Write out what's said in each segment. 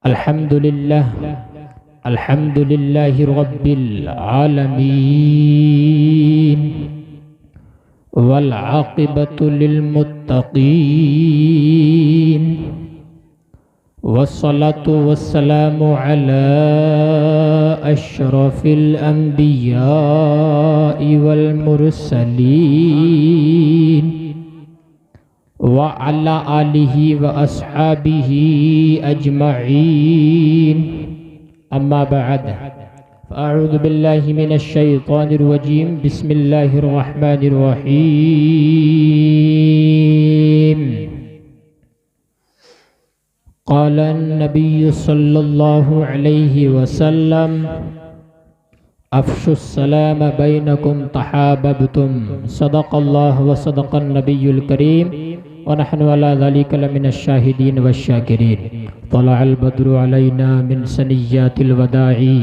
अल्हम्दुलिल्लाह अल्हम्दुलिल्लाहि रब्बिल आलमीन वल आक़िबतु लिल मुत्तक़ीन वस्सलातु वस्सलामु अला अशरफिल अंबियाइ वल मुरसलीन व अला आलिहि व अस्हाबिहि अजमईन अम्मा बअद अऊज़ु बिल्लाहि मिनश शैतानिर रजीम बिस्मिल्लाहिर रहमानिर रहीम क़ाला नबिय्यु सल्लल्लाहु अलैहि वसल्लम अफ़शुस सलाम बैनकुम तहाबबतुम सदक़ल्लाहु व सदक़न नबियुल करीम व नहनु अला ज़ालिका लमिनश शाहिदीन वश्शाकिरीन तलअल बद्रु अलैना मिन सनिय्यातिल वदाई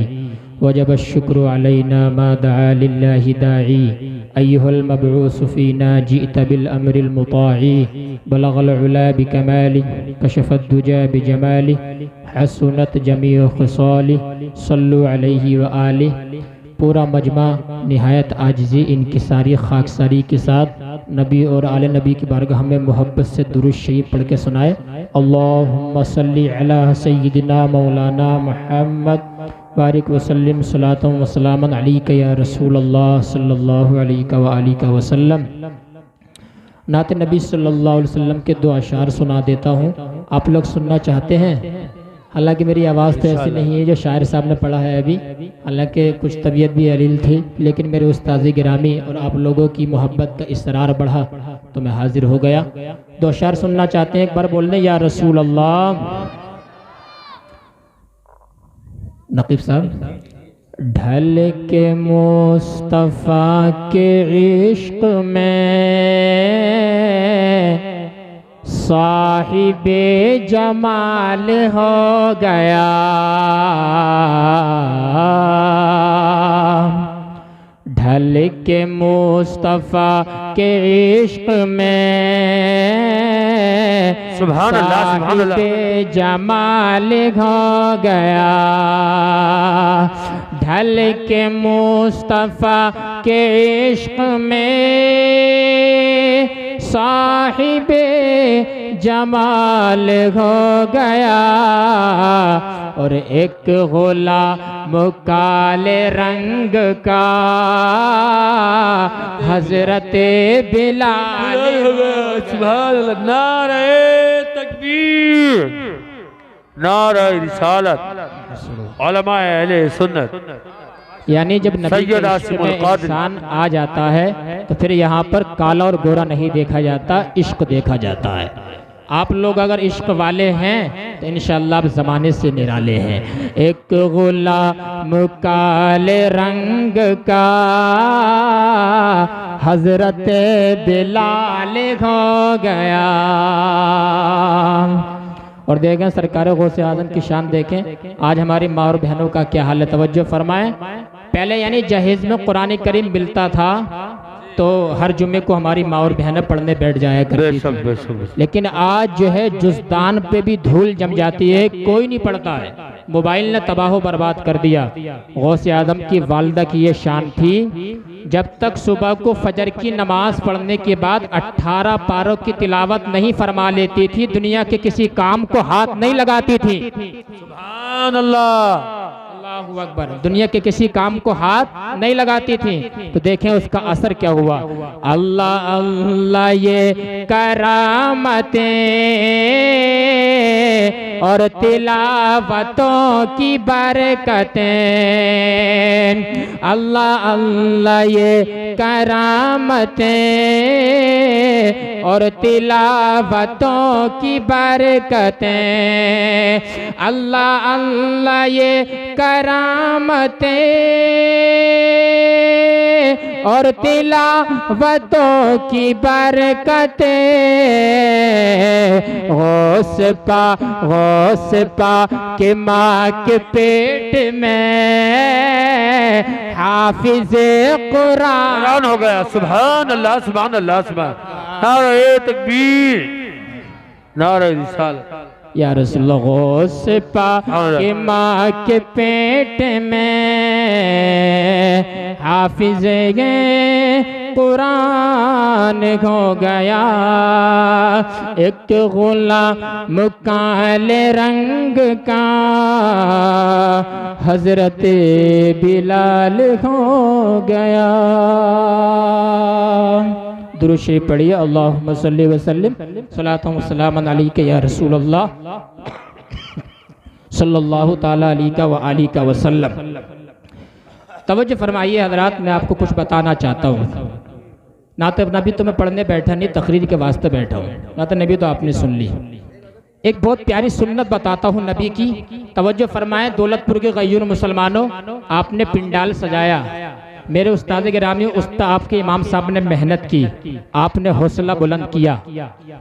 वजब शुक्र अलैना मा दआ लिल्लाहि दाई अय्युहल मबऊस फीना जिअत बिल अम्रिल मुताई बलगल उला बिकमाली कशफत दुजा बिजमाली हसनत जमीउ खिसाली सल्लु अलैहि व आलिहि। पूरा मजमा निहायत आजिज़ी इनकिसारी खाकसारी के साथ नबी और आले नबी की बारगाह में मोहब्बत से दुरूद शरीफ पढ़ के सुनाए। अल्लाहुम्मा सल्ली अला सय्यिदिना मौलाना मुहम्मद बारिक वसल्लिम सलातम वसलामन अलैका या रसूलल्लाह सल्लल्लाहु अलैहि वसल्लम। नात नबी सल्लल्लाहु अलैहि वसल्लम के दो अशार सुना देता हूँ, आप लोग सुनना चाहते हैं। हालांकि मेरी आवाज़ तो ऐसी नहीं है जो शायर साहब ने पढ़ा है अभी, हालांकि कुछ तबीयत भी अलील थी, लेकिन मेरे उस्ताज़ गिरामी और आप लोगों की मोहब्बत का इसरार बढ़ा तो मैं हाजिर हो गया। दो अशार सुनना चाहते हैं, एक बार बोल दें या रसूल अल्लाह। नकीब साहब। ढल के मुस्तफ़ा के इश्क में साहिबे जमाल हो गया, ढल के मुस्तफ़ा के इश्क में सुभान अल्लाह सुभान अल्लाह साहिबे जमाल हो गया, ढल के मुस्तफ़ा के इश्क में साहिबे जमाल हो गया। और एक गुलाम काले रंग का हजरत बिलाल। सुभान अल्लाह। नारे तकबीर, नारे रिसालत, उलमाए अहले सुन्नत। यानी जब नबी के इश्क में इंसान आ जाता है तो फिर यहाँ पर काला और गोरा नहीं देखा जाता, इश्क देखा जाता है। आप लोग अगर इश्क वाले हैं तो इंशाअल्लाह आप ज़माने से निराले हैं। एक गुलाम काले रंग का हजरत बिलाल हो गया। और देखें सरकार गौसे आज़म की शान देखें, आज हमारी माँ और बहनों का क्या हाल है, तवज्जो फरमाएं। पहले यानी जहेज में कुरान करीम मिलता था तो हर जुम्मे को हमारी माँ और बहनें पढ़ने बैठ जाया करती थी, लेकिन आज जो है जुज़दान पे भी धूल जम जाती है, कोई नहीं पढ़ता है। मोबाइल ने तबाह बर्बाद कर दिया। गौसे आज़म की वालिदा की ये शान थी, जब तक सुबह को फजर की नमाज पढ़ने के बाद 18 पारों की तिलावत नहीं फरमा लेती थी, दुनिया के किसी काम को हाथ नहीं लगाती थी। सुभान अल्लाह, अल्लाहु अकबर। दुनिया के किसी काम को हाथ नहीं लगाती थी। तो देखें उसका असर क्या हुआ। अल्लाह अल्लाह ये करामतें और तिलावतों की बरकतें, अल्लाह अल्लाह ये करामतें और तिलावतों की बरकतें, अल्लाह अल्लाह ये करामतें और तिलावतों की बरकतें। गौस पा के माँ के पेट में हाफिज़े कुरान हो गया। सुभान अल्लाह सुभान अल्लाह सुभान। नारे तकबीर, नारे रिसालत। या रसूलल्लाह गौस पाक के माँ के पेट में हाफिज कुरान हो गया, एक गुलाम काले रंग का हजरत बिलाल हो गया। दुरूद शरीफ पढ़िए। अल्लाहुम्मा सल्ली व सल्लिम सलातन व सलामन अलैका या रसूलल्लाह सल्लल्लाहु ताला अलैका व आलिका वसल्लम। तवज्जो फरमाइए हजरात, मैं आपको कुछ बताना चाहता हूँ। ना तो नबी तो मैं पढ़ने बैठा नहीं, तकरीर के वास्ते बैठा हूँ, ना तो नबी तो आपने सुन ली। एक बहुत प्यारी सुन्नत बताता हूँ नबी की, तवज्जो फरमाएं। दौलतपुर के गयूर मुसलमानों, आपने पिंडाल सजाया, मेरे उस्ताद गिरामी उस्ताद आपके इमाम साहब ने मेहनत की, आपने हौसला बुलंद किया,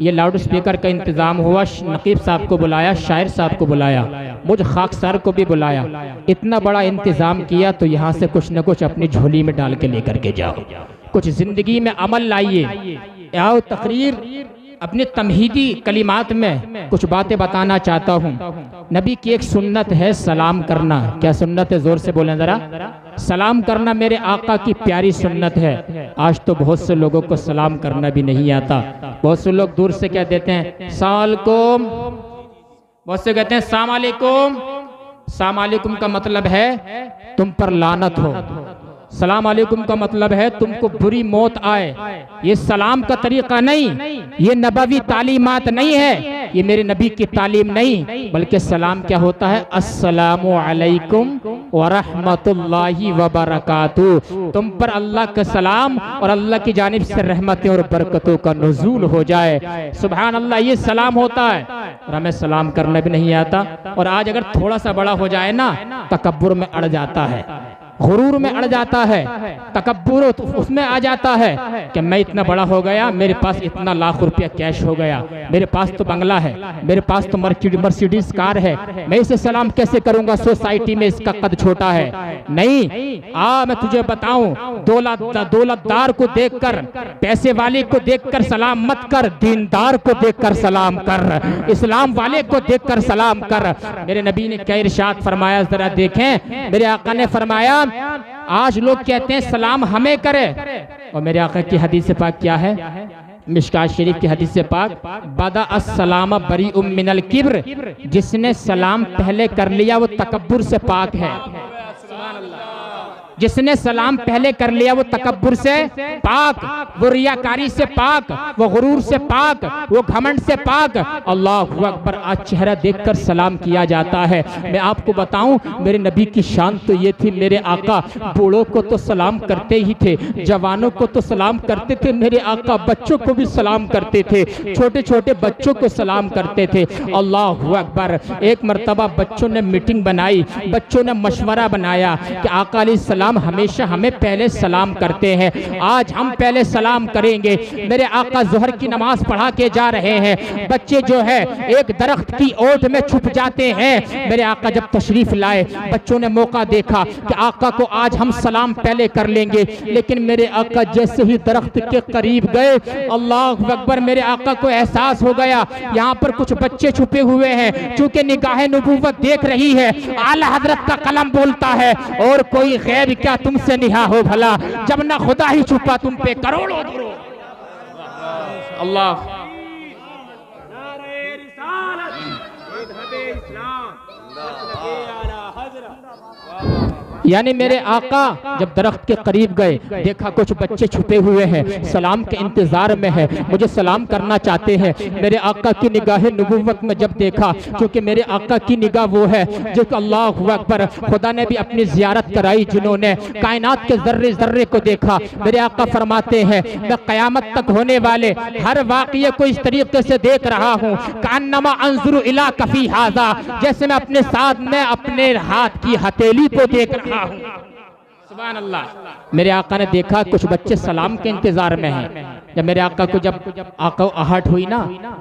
ये लाउड स्पीकर का इंतज़ाम हुआ, नकीब साहब को बुलाया, शायर साहब को बुलाया, मुझ खाकसार को भी बुलाया, इतना बड़ा इंतज़ाम किया, तो यहाँ से कुछ न कुछ अपनी झोली में डाल के लेकर के जाओ, कुछ ज़िंदगी में अमल लाइए। आओ तकरीर अपने तमहीदी कलिमात में कुछ बातें बताना चाहता हूँ। नबी की एक सुन्नत है सलाम करना। क्या सुन्नत है? जोर से बोलें ज़रा। सलाम करना मेरे आका की प्यारी सुन्नत है। आज तो बहुत से लोगों को सलाम करना भी नहीं आता। बहुत से लोग दूर से क्या देते हैं, सालकुम, बहुत से कहते हैं सामालेकुम। सामालेकुम का मतलब है तुम पर लानत हो, सलाम अलैकुम का मतलब है तुमको बुरी मौत आए। ये सलाम का तरीका नहीं, ये नबवी तालीमात नहीं है, ये मेरे नबी की तालीम नहीं, बल्कि सलाम क्या होता है, अस्सलामु अलैकुम व रहमतुल्लाहि व बरकातुहू। तुम पर अल्लाह का सलाम और अल्लाह की जानिब से रहमतें और बरकतों का नुज़ूल हो जाए। सुभान अल्लाह, ये सलाम होता है। और हमें सलाम करना भी नहीं आता, और आज अगर थोड़ा सा बड़ा हो जाए ना, तकब्बुर में अड़ जाता है, गुरूर में अड़ जाता है, तकब्बुर उसमें आ जाता है कि मैं इतना बड़ा हो गया, मेरे पास इतना लाख रुपया कैश हो गया, मेरे पास तो बंगला है, मेरे पास तो मर्सिडीज कार है, मैं इसे सलाम कैसे करूंगा, सोसाइटी में इसका कद छोटा है। नहीं, मैं तुझे बताऊं, दौलतदार को देखकर, पैसे वाले को देखकर सलाम मत कर, दीनदार को देखकर सलाम कर, इस्लाम वाले को देखकर सलाम कर। मेरे नबी ने क्या इरशाद फरमाया, जरा देखें। मेरे आका ने फरमाया, आज लोग कहते हैं सलाम हमें करे, और मेरे आका की हदीस पाक क्या है, मिशकात शरीफ की हदीस पाक, बदा अस्सलाम बरीउम मिनल किब्र, जिसने सलाम पहले कर लिया वो तकब्बुर से पाक है। जिसने सलाम पहले कर लिया वो तकब्बुर से पाक, वो रियाकारी से पाक, वो गुरूर से पाक, वो घमंड से पाक। अल्लाहु अकबर। आज चेहरा देखकर सलाम किया जाता है। मैं आपको बताऊं, मेरे नबी की शान तो ये थी, मेरे आका बूढ़ों को तो सलाम करते ही थे, जवानों को तो सलाम करते थे, मेरे आका बच्चों को भी सलाम करते थे, छोटे छोटे बच्चों को सलाम करते थे। अल्लाहु अकबर। एक मरतबा बच्चों ने मीटिंग बनाई, बच्चों ने मशवरा बनाया कि आका अलैहिस्सलाम हमेशा हमें पहले सलाम करते हैं, आज हम पहले सलाम करेंगे। मेरे आका ज़ोहर की नमाज पढ़ा के जा रहे हैं, बच्चे जो है एक दरख्त की ओट में छुप जाते हैं। मेरे आका जब तशरीफ लाए, बच्चों ने मौका देखा कि आका को आज हम सलाम पहले कर लेंगे, लेकिन मेरे आका जैसे ही दरख्त के करीब गए, अल्लाह अकबर, मेरे आका को एहसास हो गया यहाँ पर कुछ बच्चे छुपे हुए हैं। चूंकि निगाह नबूवत देख रही है, आला हजरत का कलम बोलता है, और कोई गैर क्या तुमसे निहा हो भला, जब ना खुदा ही छुपा तुम पे करोड़ों दरो। अल्लाह। यानी मेरे आका जब दरख्त के करीब गए, देखा कुछ बच्चे छुपे हुए हैं, सलाम के इंतजार में है, मुझे सलाम करना चाहते हैं। मेरे आका की निगाह नबूवत में जब देखा, क्योंकि मेरे आका की निगाह वो है जो कि अल्लाहु अकबर, खुदा ने भी अपनी जियारत कराई, जिन्होंने कायनात के जर्रे जर्रे को देखा। मेरे आका फरमाते हैं, मैं कयामत तक होने वाले हर वाक़ये को इस तरीके से देख रहा हूँ, कान्नमा अंजुरु इला कफी हाजा, जैसे मैं अपने साथ में अपने हाथ की हथेली को देख रहा हूँ। सुभान अल्लाह। मेरे आका ने देखा कुछ बच्चे सलाम के इंतजार में हैं। जब मेरे आका को जब आका आहट हुई ना,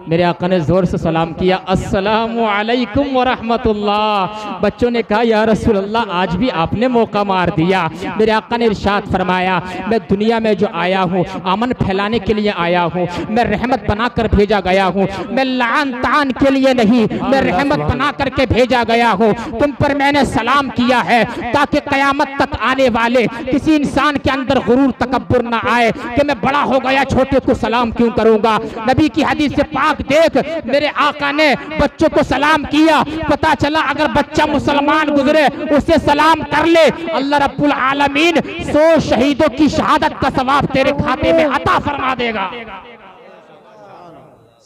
मेरे आका ने जोर से सलाम किया, अस्सलामु अलैकुम व रहमतुल्लाह। बच्चों ने कहा या रसूल अल्लाह, आज भी आपने मौका मार दिया। मेरे आका ने इरशाद फरमाया, मैं दुनिया में जो आया हूँ अमन फैलाने के लिए आया हूँ, मैं रहमत बनाकर भेजा गया हूँ, मैं लान तान के लिए नहीं, मैं रहमत बना करके भेजा गया हूँ। तुम पर मैंने सलाम किया है ताकि कयामत तक आने वाले किसी इंसान के अंदर गुरूर तकब्बुर ना आए कि मैं बड़ा हो गया छोटे को सलाम क्यों करूंगा। नबी की हदीस से पाक देख, मेरे आका ने बच्चों को सलाम किया। पता चला अगर बच्चा मुसलमान गुजरे उसे सलाम कर ले, अल्लाह रब्बुल आलमीन 100 शहीदों की शहादत का सवाब तेरे खाते में अता फरमा देगा।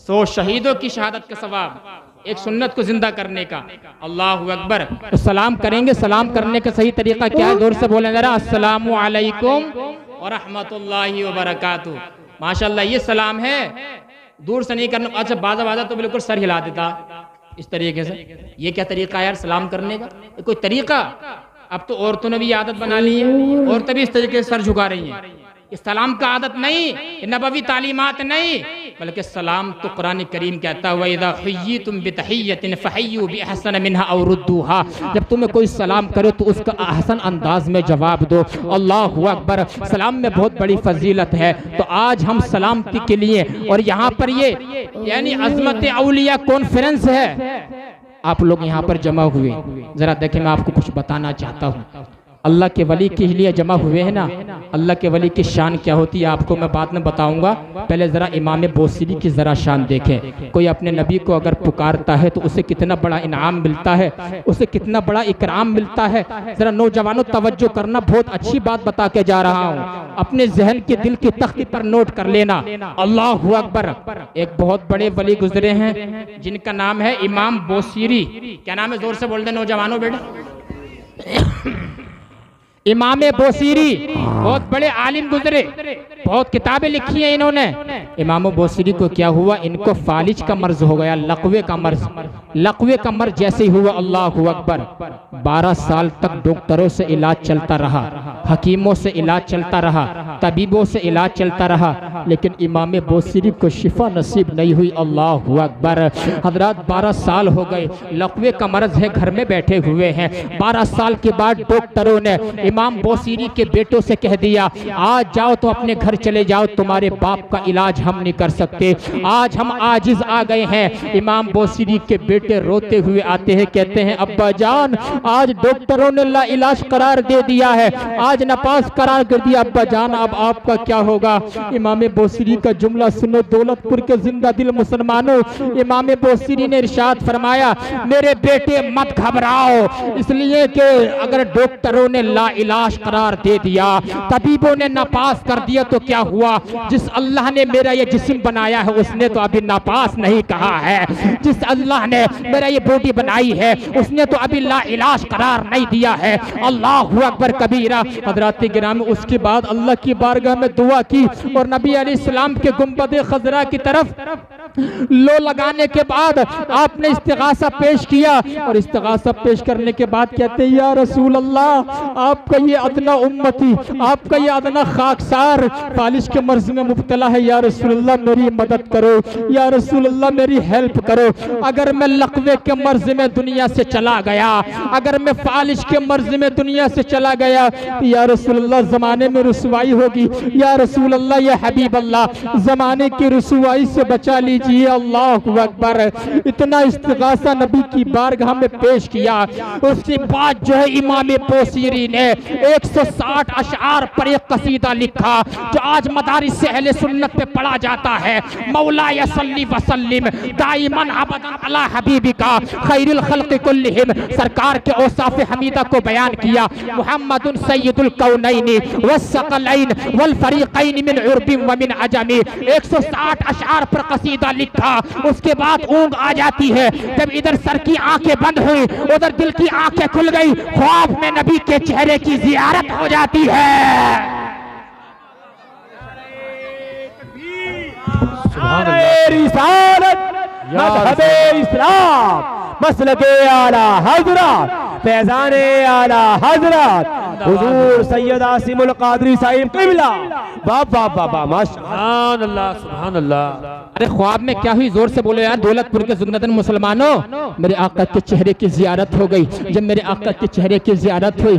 100 शहीदों की शहादत का सवाब, एक सुन्नत को जिंदा करने का। अल्लाहु अकबर। तो सलाम करेंगे, सलाम करने का सही तरीका क्या है? जोर से बोलें जरा, अस्सलामु अलैकुम व रहमतुल्लाहि व बरकातुहू। माशाअल्लाह, ये सलाम है, दूर से नहीं करना। अच्छा, बाजा तो बिल्कुल सर हिला देता इस तरीके से। ये क्या तरीका है यार सलाम करने का? ये कोई तरीका? अब तो औरतों ने भी आदत बना ली है, औरतें भी इस तरीके से सर झुका रही हैं। इस सलाम का आदत नहीं, ये नबवी तालीमात नहीं, बल्कि सलाम तो कुरान करीम कहता हुआ, इज़ा हुय्यितुम बितहिय्यतिन फहय्यु बिअहसन मिन्हा औ रुद्दूहा। जब तुम्हें कोई सलाम करे तो उसका अहसन अंदाज में जवाब दो। अल्लाहु अकबर। सलाम में बहुत बड़ी फजीलत है। तो आज हम सलामती के लिए, और यहाँ पर ये यानी अज़मत औलिया कॉन्फ्रेंस है, आप लोग यहाँ पर जमा हुए, जरा देखें, मैं आपको कुछ बताना चाहता हूँ। अल्लाह के वली के लिए जमा हुए हैं ना, अल्लाह के वली की शान क्या होती है आपको मैं बाद में बताऊंगा। पहले ज़रा इमाम बोसीरी की ज़रा शान देखें। कोई अपने नबी को अगर पुकारता है तो उसे कितना बड़ा इनाम मिलता है, उसे कितना बड़ा इकराम मिलता है। ज़रा नौजवानों तवज्जो करना, बहुत अच्छी बात बता के जा रहा हूँ, अपने जहन के दिल की तख्ती पर नोट कर लेना। अल्लाहु अकबर। एक बहुत बड़े वली गुजरे हैं जिनका नाम है इमाम बोसीरी। क्या नाम है? जोर से बोल दे नौजवानों बेटा। इमाम बोसीरी बहुत बड़े आलिम गुजरे, बहुत किताबें लिखी हैं इन्होंने। इमाम बोसीरी को क्या हुआ? इनको फालिज का मर्ज हो गया, लकवे का मर्ज। लकवे का मर्ज जैसे ही हुआ, अल्लाहु अकबर, 12 साल तक डॉक्टरों से इलाज चलता रहा, हकीमों से इलाज चलता रहा, तबीबों से इलाज चलता रहा, लेकिन इमाम बोसीरी को शिफा नसीब नहीं हुई। अल्लाहु अकबर। हजरात 12 साल हो गए, लकवे का मर्ज है, घर में बैठे हुए हैं। 12 साल के बाद डॉक्टरों ने इमाम बोसीरी के बेटों से कह दिया, आज जाओ तो अपने घर चले जाओ, तुम्हारे बाप का इलाज हम नहीं कर सकते, आज हम आजिज आ गए हैं। इमाम बोसीरी के बेटे रोते हुए आते हैं, कहते हैं अब्बा जान, आज डॉक्टरों ने ला इलाज करार दे दिया है, आज नापास करार कर दिया, अब्बा जान अब आपका क्या होगा? इमाम बोसीरी का जुमला सुनो, दौलतपुर के जिंदा दिल मुसलमानों। इमाम बोसीरी ने इरशाद फरमाया, मेरे बेटे मत घबराओ, इसलिए कि अगर डॉक्टरों ने ला इलाज करार दे दिया, तबीबों ने नापास कर दिया, तो क्या हुआ? जिस अल्लाह ने मेरा ये जिस्म बनाया है उसने तो अभी नापास नहीं कहा है, जिस अल्लाह ने मेरा ये बॉडी बनाई है उसने तो अभी ला इलाज करार नहीं दिया है। अल्लाहु अकबर कबीरा। हज़रात गिरामी, उसके बाद अल्लाह की बारगाह में दुआ की और नबी अलैहिस्सलाम के गुंबद खजरा की तरफ लो लगाने के बाद आपने इस्तिगासा पेश किया, और इस्तिगासा पेश करने के बाद कहते हैं, या रसूल अल्लाह, आपका ये अदना उम्मती, आपका ये अदना खाकसार फालिज के मर्ज में मुब्तला है, या रसूल अल्लाह मेरी मदद करो, या रसूल अल्लाह मेरी हेल्प करो। अगर मैं लकवे के मर्ज में दुनिया से चला गया, अगर मैं फालिज के मर्ज में दुनिया से चला गया, तो या रसूल अल्लाह ज़माने में रुसवाई होगी, या रसूल अल्लाह, या हबीब अल्लाह, ज़माने की रुसवाई से बचा लीजिए। अल्लाहु अकबर। इतना इस्तिगासा नबी की बारगाह में पेश किया। उसके बाद जो है इमाम बोसीरी ने 160 अशआर पर एक कसीदा लिखा, जो आज मदारिस से अहले सुन्नत पे पढ़ा जाता है। मौला यसल्ली वसल्लिम दाइमन अबदन अला हबीबिका खैरुल खल्क़ि कुल्लिहिम। सरकार के औसाफ हमीदा को बयान किया। मुहम्मदुन सय्यदुल कौनैनि वस्सक़लैन वल फरीक़ैन मिन उर्बिन व मिन अजमी। 160 अशआर पर कसीदा लिखा। उसके बाद ऊँग आ जाती है। जब इधर सर की आंखें बंद हुई, उधर दिल की आंखें खुल गई, ख्वाब में नबी के चेहरे की जियारत हो जाती है। रिसालत मज़हब इस्लाम मसलके आला हज़रत फैजान आला हजरत हुजूर सैयद आसिमुल कादरी साहिब क़िबला। वाह वाह वाह वाह, माशाअल्लाह, सुभान अल्लाह, सुभान अल्लाह। अरे ख्वाब में क्या हुई, जोर से बोलो यार। दौलतपुर के जुगनतन मुसलमानों, मेरे आका के चेहरे की जियारत हो गई। जब मेरे आका के चेहरे की जियारत हुई,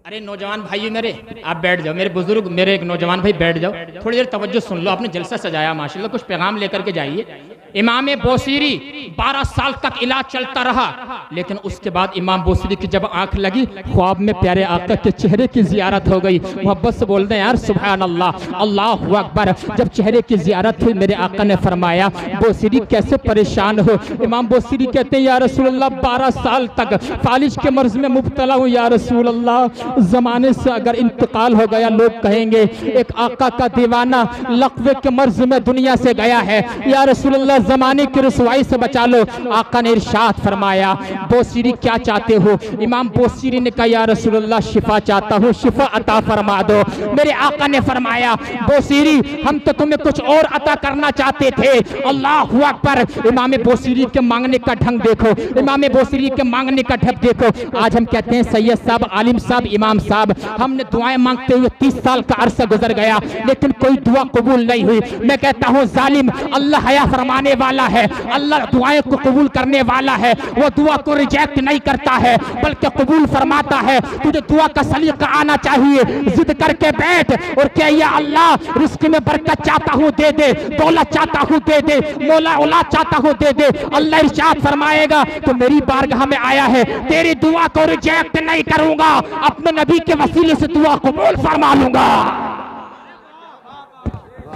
अरे नौजवान भाई मेरे, आप बैठ जाओ, मेरे बुजुर्ग, मेरे एक नौजवान भाई बैठ जाओ, थोड़ी देर तवज्जो सुन लो। आपने जलसा सजाया माशाल्लाह, कुछ पैगाम लेकर के जाइए। इमाम बोसीरी 12 साल तक इलाज चलता रहा, लेकिन उसके बाद इमाम बोसीरी की जब आंख लगी, ख्वाब में प्यारे आका के चेहरे की जियारत हो गई। मोहब्बत से बोलते हैं यार सुभान अल्लाह, अल्लाहु अकबर। जब चेहरे की जियारत हुई, मेरे आका ने फरमाया बोसीरी कैसे परेशान हो। इमाम बोसीरी कहते हैं या रसूल अल्लाह 12 साल तक फालिज के मर्ज में मुब्तला हूँ या रसूल अल्लाह। जमाने से अगर इंतकाल हो गया, लोग कहेंगे एक आका का दीवाना लकवे के मर्ज में दुनिया से गया है, या रसूल अल्लाह जमाने की रुसवाई से बचा लो। आका ने इरशाद फरमाया बोसीरी क्या चाहते हो। इमाम बोसीरी ने कहा या रसूल अल्लाह शिफा चाहता हूँ, शिफा अता फरमा दो। मेरे आका ने फरमाया बोसीरी हम तो तुम्हें कुछ और अता करना चाहते थे। अल्लाहु अकबर। इमाम बोसीरी के मांगने का ढंग देखो, इमाम बोसीरी के मांगने का ढंग देखो। आज हम कहते हैं सैयद साहब, आलिम साहब, इमाम साहब, हमने दुआएं मांगते हुए 30 साल का अरसा गुजर गया, लेकिन कोई दुआ कबूल नहीं हुई। मैं कहता हूँ जालिम, अल्लाह हया फरमाने वाला है, अल्लाह दुआएं को कबूल करने वाला है। वो दुआ को रिजेक्ट नहीं करता है बल्कि कबूल फरमाता है। तुझे दुआ का सलीका आना चाहिए। जिद करके बैठ और क्या या अल्लाह रिस्क में बरकत चाहता हूँ दे दे, दौलत चाहता हूँ दे दे, मौला औलाद चाहता हूँ दे दे। अल्लाह इरशाद फरमाएगा तो मेरी बारगाह में आया है, तेरी दुआ को रिजेक्ट नहीं करूंगा, अपने नबी के वसीले से दुआ कबूल फरमा लूंगा।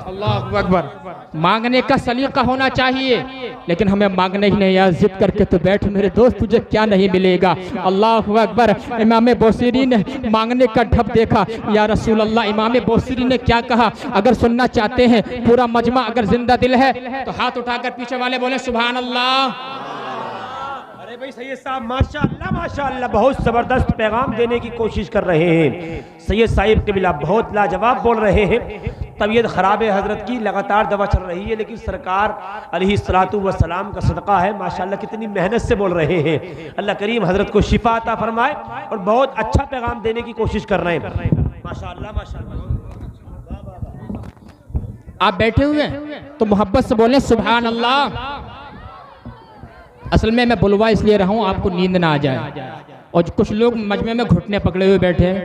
अल्लाहु अकबर। मांगने का सलीका होना चाहिए, लेकिन हमें मांगने ही नहीं यार, जिद करके तो बैठ मेरे दोस्त, तुझे क्या नहीं मिलेगा। अल्लाहु अकबर। इमाम बोसीरी ने मांगने का ढप देखा, या रसूल अल्लाह। इमाम बोसीरी ने क्या कहा, अगर सुनना चाहते हैं पूरा मजमा अगर जिंदा दिल है तो हाथ उठाकर पीछे वाले बोले सुभान अल्लाह। अरे भाई सैयद साहब माशाअल्लाह माशाअल्लाह, बहुत ज़बरदस्त पैगाम देने की कोशिश कर रहे हैं। सैयद साहिब क़िबला बहुत लाजवाब बोल रहे हैं। तबीयत ख़राब है हज़रत की, लगातार दवा चल रही है, लेकिन सरकार अलैहिस्सलातु वस्सलाम का सदका है माशाअल्लाह, कितनी मेहनत से बोल रहे हैं। अल्लाह करीम हज़रत को शिफा अता फरमाए और बहुत अच्छा पैगाम देने की कोशिश कर रहे हैं माशाअल्लाह माशाअल्लाह। आप बैठे हुए हैं तो मोहब्बत से बोले सुभान अल्लाह। असल में मैं बुलवा इसलिए रहा हूँ आपको नींद ना आ जाए। और कुछ लोग मजमे में घुटने पकड़े हुए बैठे हैं,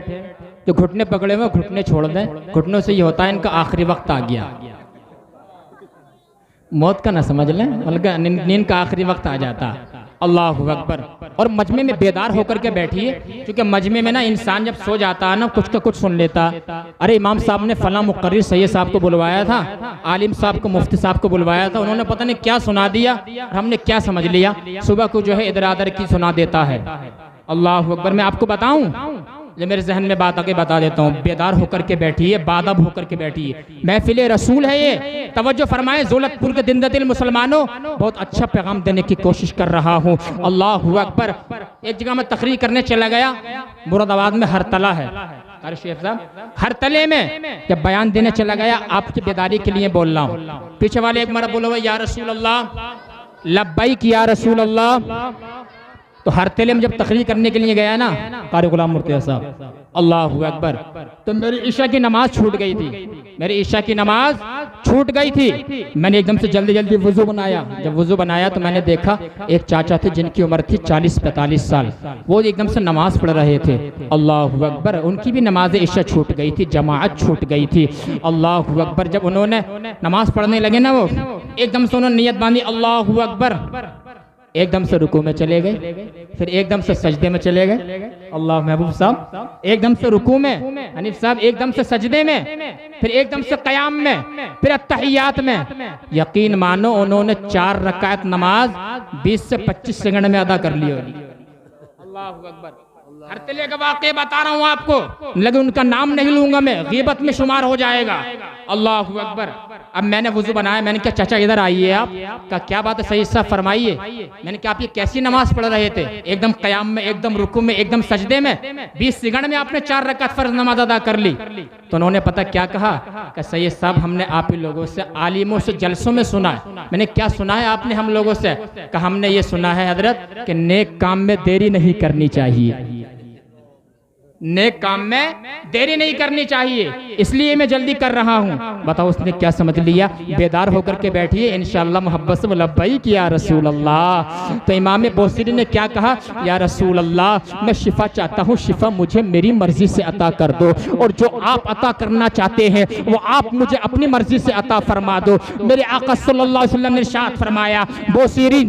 जो घुटने पकड़े हुए घुटने छोड़ दें। घुटनों से ये होता है इनका आखिरी वक्त आ गया, मौत का ना समझ लें, बल्कि नींद का आखिरी वक्त आ जाता। अल्लाहु अकबर। और मजमे में बेदार होकर के बैठिए, क्योंकि मजमे में ना इंसान जब सो जाता है ना कुछ का कुछ सुन लेता। अरे इमाम साहब ने फला मुकर्रिर सैयद साहब को बुलवाया था, आलिम साहब को, मुफ्ती साहब को बुलवाया था, उन्होंने पता नहीं क्या सुना दिया, हमने क्या समझ लिया। सुबह को जो है इधर आदर की सुना देता है। अल्लाहु अकबर। मैं आपको बताऊं, जो मेरे जहन में बात आके बता देता हूँ, बेदार होकर के बैठिए, बादब होकर के बैठिए। महफिल रसूल है ये, तवज्जो फरमाए। दौलतपुर के दिन दिल मुसलमानों, बहुत अच्छा पैगाम देने की कोशिश कर रहा हूँ। अल्लाहु अकबर। एक जगह मैं तकरीर करने चला गया, मुरादाबाद में हरतला है, अरे शेख साहब हरतले में जब बयान देने चला गया, आपकी बेदारी के लिए बोल रहा हूँ। पीछे वाले एक मरा बोलो या रसूल अल्लाह, लब्बैक या रसूल अल्लाह। तो हरतले में जब तकरीर करने के लिए गया ना कारी गुलाम मुर्तज़ा साहब, अल्लाहु अकबर, तो मेरी ईशा की नमाज छूट गई थी, मेरी ईशा की नमाज छूट गई थी। मैंने एकदम से जल्दी जल्दी वुजू बनाया। जब वुजू बनाया तो मैंने देखा एक चाचा थे जिनकी उम्र थी 40-45 साल, वो एकदम से नमाज पढ़ रहे थे। अल्लाहु अकबर। उनकी भी नमाज ईशा छूट गई थी, जमाअत छूट गई थी। अल्लाहु अकबर। जब उन्होंने नमाज पढ़ने लगे ना, वो एकदम से उन्होंने नियत बांधी अल्लाहु अकबर, एकदम से रुकू में चले गए, फिर एकदम से सजदे में चले गए। अल्लाह महबूब साहब एकदम से रुकू में, हनीफ साहब एकदम से सजदे में, फिर एकदम से क़याम में, फिर अत्तहियात में। यकीन मानो उन्होंने 4 रकात नमाज 20 से 25 सेकंड में अदा कर ली होगी। अल्लाहु अकबर। हरतले का वाक़या बता रहा हूँ आपको, लेकिन उनका नाम नहीं लूंगा मैं, ग़ीबत में शुमार हो जाएगा। अल्लाहु अकबर। अब मैंने वुजू बनाया, मैंने कहा चाचा इधर आइए आप। कहा क्या बात है सैयद साहब फरमाइए। मैंने कहा आप ये कैसी नमाज पढ़ रहे थे, एकदम कयाम में, एकदम रुकू में, एकदम सजदे में, 20 सेकंड में आपने 4 रकात फर्ज नमाज अदा कर ली। तो उन्होंने पता क्या कहा कि सैयद साहब हमने आप ही लोगों से, आलिमों से जलसों में सुना है। मैंने क्या सुना है आपने हम लोगों से? कहा हमने ये सुना है हजरत कि नेक काम में देरी नहीं करनी चाहिए, नेक काम में देरी नहीं करनी चाहिए, इसलिए मैं जल्दी कर रहा हूँ। बताओ उसने क्या समझ लिया? बेदार होकर के बैठिए इंशाअल्लाह मोहब्बत से लब्बैक या रसूल अल्लाह। तो इमाम बोसीरी ने क्या कहा? या रसूल अल्लाह मैं शिफा चाहता हूँ, शिफा मुझे मेरी मर्जी से अता कर दो, और जो आप अता करना चाहते हैं वो आप मुझे अपनी मर्जी से अता फरमा दो। मेरे आका सल्लल्लाहु अलैहि वसल्लम ने इरशाद फरमाया, बोसीरी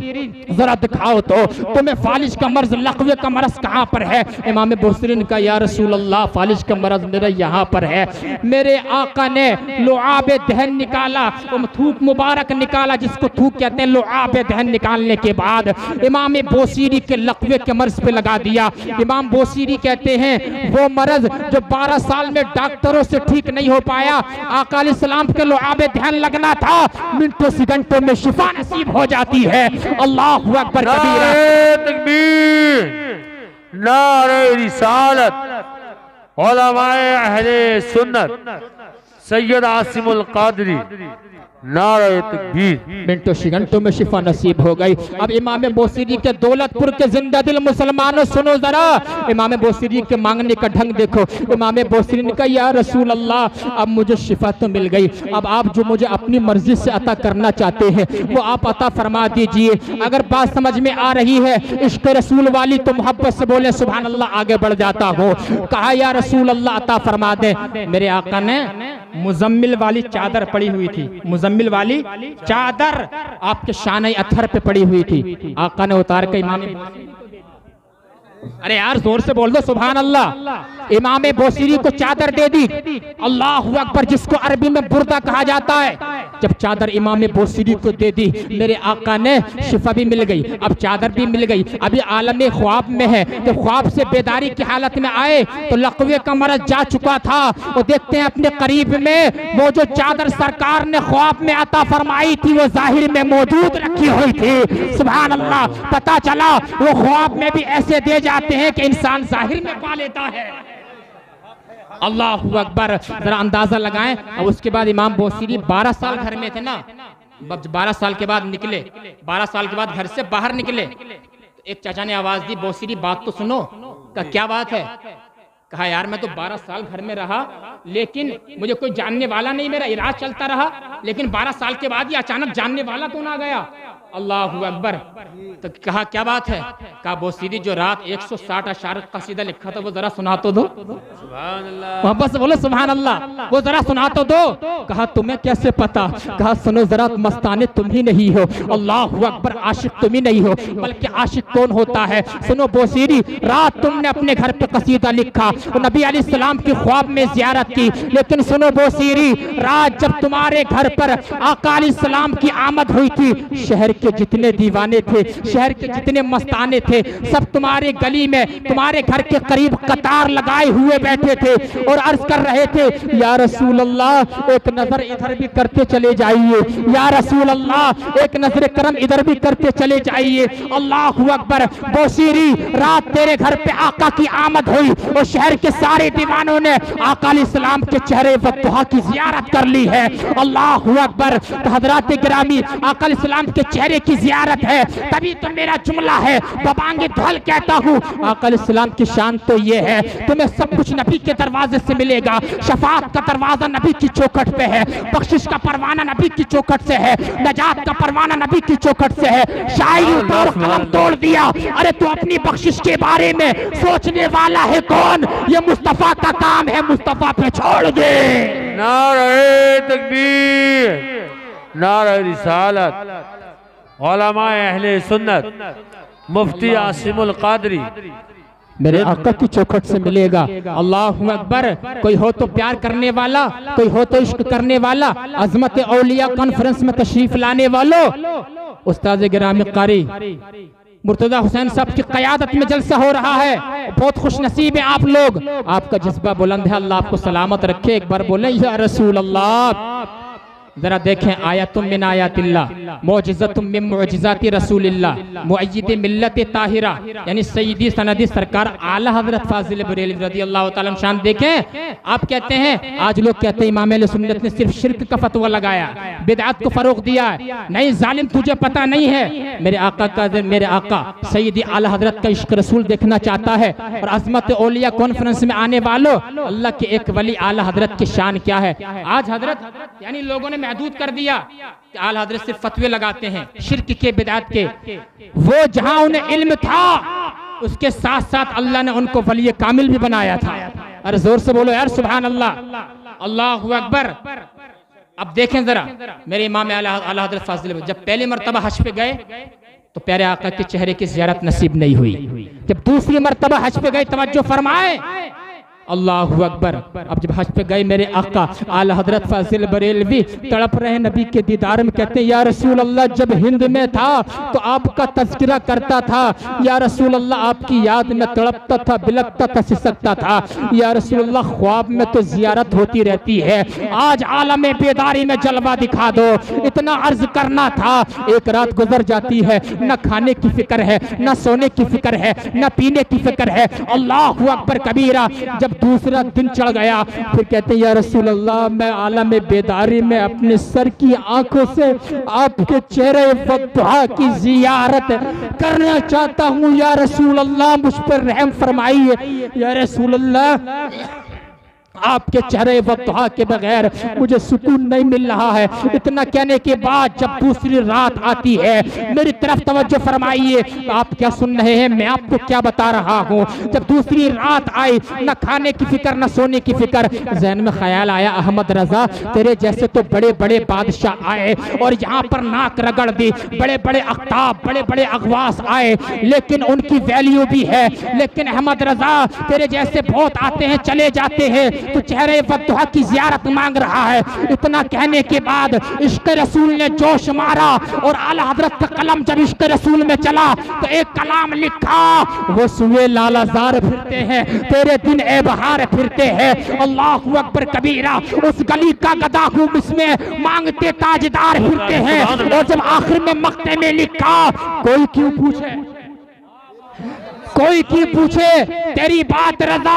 जरा दिखाओ तो तुम्हें फालिज का मर्ज, लकवे का मर्ज कहाँ पर है? इमाम बोसीरी ने कहा या रसूल अल्लाह फालिज का मर्ज मेरा यहाँ पर है। मेरे आका ने लुआब दहन निकाला, थूक मुबारक निकाला जिसको थूक कहते हैं। लुआब दहन निकालने के बाद इमाम बोसीरी के लकवे के मर्ज पे लगा दिया। इमाम बोसीरी कहते हैं वो मर्ज जो 12 साल में डॉक्टरों से ठीक नहीं हो पाया, आका अलैहिस्सलाम के लुआब दहन लगना था, मिनटों सेकंडों में शिफा नसीब हो जाती है। अल्लाहु अकबर कबीरा, तकबीर, नारे रिसालत, उलमाए अहले सुन्नत, सैयद आसिमुल कादरी, नारे तकबीर। मिनटों सेकंडों में शिफा नसीब हो गई। अब इमाम बोसीरी के दौलतपुर के जिंदा दिल मुसलमानों सुनो जरा, इमाम बोसीरी के मांगने का ढंग देखो। इमाम बोसीरी ने कहा या रसूल अल्लाह अब मुझे शिफा तो मिल गई, अब आप जो मुझे अपनी मर्जी से अता करना चाहते हैं वो आप अता फरमा दीजिए। अगर बात समझ में आ रही है इश्क रसूल वाली तो मोहब्बत से बोले सुभान अल्लाह, आगे बढ़ जाता हो। कहा या रसूल अल्लाह अता फरमा दे। मेरे आका ने मुजम्मिल वाली चादर पड़ी हुई थी, मुजम्मिल वाली चादर आपके शान अत्थर पे पड़ी हुई थी। आका ने उतार के इमाम, अरे यार जोर से बोल दो सुभान अल्लाह। इमाम बोसीरी को चादर दे दी। अल्लाहु अकबर, जिसको अरबी में बुर्दा कहा जाता है। जब चादर इमाम बोसीरी को दे दी, मेरे आका ने शिफा भी मिल गई, अब चादर भी मिल गई। अभी आलम ख्वाब में है, तो ख्वाब से बेदारी की हालत में आए तो लकवे का मरज जा चुका था। वो देखते हैं अपने करीब में वो जो चादर सरकार ने ख्वाब में अता फरमाई थी वो जाहिर में मौजूद रखी हुई थी। सुभान अल्लाह, पता चला वो ख्वाब में भी ऐसे दे जाते हैं कि इंसान जाहिर में पा लेता है। अल्लाहु अकबर, जरा अंदाजा लगाएं। और उसके बाद इमाम बोसीरी 12 साल घर में थे ना, 12 साल के बाद निकले, 12 साल के बाद घर से बाहर निकले। एक चाचा ने आवाज दी, बोसीरी बात तो सुनो। का क्या बात है? कहा यार मैं तो 12 साल घर में रहा लेकिन मुझे कोई जानने वाला नहीं, मेरा इलाज चलता रहा, लेकिन 12 साल के बाद ही अचानक जानने वाला कौन आ गया? अल्लाहु अकबर। तो कहा क्या बात है? कहा बोसीरी जो रात 160 अशार कसीदा लिखा था वो जरा सुना तो दो। सुभान अल्लाह, बस बोलो सुभान अल्लाह, वो जरा सुना तो दो। कहा तुम्हें कैसे पता? कहा सुनो जरा, मस्ताने तुम ही नहीं हो, अल्लाहु अकबर, आशिक तुम ही नहीं हो, बल्कि आशिक कौन होता है? सुनो बोसीरी, रात तुमने अपने घर पे कसीदा लिखा, नबी अलैहिस्सलाम की ख्वाब में जियारत की, लेकिन सुनो बोसीरी, रात जब तुम्हारे घर पर आका अलैहिस्सलाम की आमद हुई थी, शहर के जितने दीवाने थे, शहर के जितने मस्ताने थे, सब तुम्हारे गली में तुम्हारे घर के करीब कतार लगाए हुए बैठे थे और अर्ज कर रहे थे या रसूल अल्लाह एक नजर इधर भी करते चले जाइए, या रसूल अल्लाह एक नजर करम इधर भी करते चले जाइए। अल्लाहु अकबर। बोसीरी, रात तेरे घर पे आका की आमद हुई और शहर के सारे दीवानों ने आका अलैहिस्सलाम के चेहरे वक्तहा की जियारत कर ली है। अल्लाहु अकबर। तो हजरात गिरामी, आका अलैहिस्सलाम के चेहरे की जियारत है, तभी तो मेरा जुमला है बबांगे ढल कहता हूँ। आका अलैहिस्सलाम की शान तो ये है, तुम्हें सब कुछ नबी के दरवाजे से मिलेगा। शफाअत का दरवाजा नबी की चौखट पे है, बख्शिश का परवाना नबी की चौखट से है, नजात का परवाना नबी की चौखट से है। शायरी तोड़ कलम तोड़ दिया, अरे तू अपनी बख्शिश के बारे में सोचने वाला है कौन? ये मुस्तफा का काम है, मुस्तफा पे छोड़ दे। नारे तकबीर, नारे रिसालत, उलमाए अहले सुन्नत, मुफ्ती आसिमुल कादरी मेरे आका की चौखट से मिलेगा। अल्लाहु अकबर। कोई हो तो प्यार करने वाला, कोई हो तो इश्क करने वाला, अजमत औलिया कॉन्फ्रेंस में तशरीफ लाने वालों, उस्ताद गिरामी कारी मुर्तजा हुसैन साहब की क़यादत में जलसा हो रहा है। बहुत खुश नसीब है आप लोग, आपका जज्बा बुलंद है, अल्लाह आपको सलामत रखे। एक बार बोले या रसूल अल्लाह। जरा देखें, आयतुम मिन आयातिल्लाह, मौजिज़तुम मिन मौजिज़ाति रसूलिल्लाह, मुअय्यिद मिल्लत ताहिरा, यानी सय्यदी सनदी सरकार आला हजरत फाजिल बरेलवी रज़ियल्लाहु ताला शान। देखें, आप कहते हैं, आज लोग कहते हैं इमाम अहले सुन्नत ने सिर्फ शिर्क का फतवा लगाया, बिदअत को फरोग दिया है। नहीं जालिम, तुझे पता नहीं है, मेरे आका सय्यदी आला हजरत का इश्क रसूल देखना चाहता है। और अज़मत औलिया कॉन्फ्रेंस में आने वालों, अल्लाह के एक वली आला हजरत की शान क्या है। आज हजरत यानी लोगों ने महदूद कर दिया कि आला हजरत सिर्फ फतवे लगाते हैं शिर्क के, बिदअत के। वो जहां उन्हें इल्म था, उसके साथ साथ अल्लाह ने उनको वली कामिल भी बनाया था। अरे जोर से बोलो यार सुभान अल्लाह, अल्लाहु अकबर। अब देखें जरा, मेरे इमाम आला हजरत फाजिल जब पहली मर्तबा हज पे गए तो प्यारे आका के चेहरे की ज़ियारत नसीब नहीं हुई। जब दूसरी मर्तबा हज पे गए, तवज्जो फरमाए, अल्लाहु अकबर। अब जब हज पे गए, मेरे आका आला हजरत फाजिल बरेलवी तड़प रहे नबी के दीदार में। कहते हैं, या रसूल अल्लाह, जब हिंद में था तो आपका तज़किरा करता था। या रसूल अल्लाह, आपकी याद में तड़पता था, बिलकता था, सिसकता था। या रसूल अल्लाह, ख्वाब में तो जियारत होती रहती है, आज आलम बेदारी में जलवा दिखा दो। इतना अर्ज करना था। एक रात गुजर जाती है, न खाने की फिक्र है, न सोने की फिक्र है, न पीने की फिक्र है। अल्लाहु अकबर कबीरा। जब दूसरा दिन चढ़ गया, फिर कहते हैं, या रसूल अल्लाह, मैं आलम बेदारी में अपने सर की आंखों से आपके चेहरे वद्दुहा की जियारत करना चाहता हूँ। या रसूल अल्लाह, मुझ पर रहम फरमाइए। या रसूल अल्लाह, आपके चेहरे वद्दुहा के बगैर मुझे सुकून नहीं मिल रहा है। इतना कहने के बाद जब दूसरी रात आती है, मेरी तरफ तवज्जो फरमाइए, आप क्या सुन रहे हैं, मैं आपको क्या बता रहा हूँ। जब दूसरी रात आई, न खाने की फिक्र, न सोने की फिक्र। ज़हन में ख्याल आया, अहमद रजा, तेरे जैसे तो बड़े बड़े बादशाह आए और यहाँ पर नाक रगड़ दी, बड़े बड़े अख्ताब, बड़े बड़े अगवास आए, लेकिन उनकी वैल्यू भी है। लेकिन अहमद रजा, तेरे जैसे बहुत आते हैं, चले जाते हैं, तो चेहरे वद्दुहा की जियारत मांग रहा है। इतना कहने के बाद इश्क रसूल ने जोश मारा और आला हजरत का कलम जब इश्क रसूल में चला तो एक कलाम लिखा, वो सुए लालाजार फिरते हैं, तेरे दिन ए बहार फिरते हैं। अल्लाहु अकबर कबीरा। उस गली का गदा हूँ, इसमें मांगते ताजदार फिरते हैं। और जब आखिर में मक्ते में लिखा, कोई क्यों पूछे, कोई क्यों पूछे तेरी बात रजा,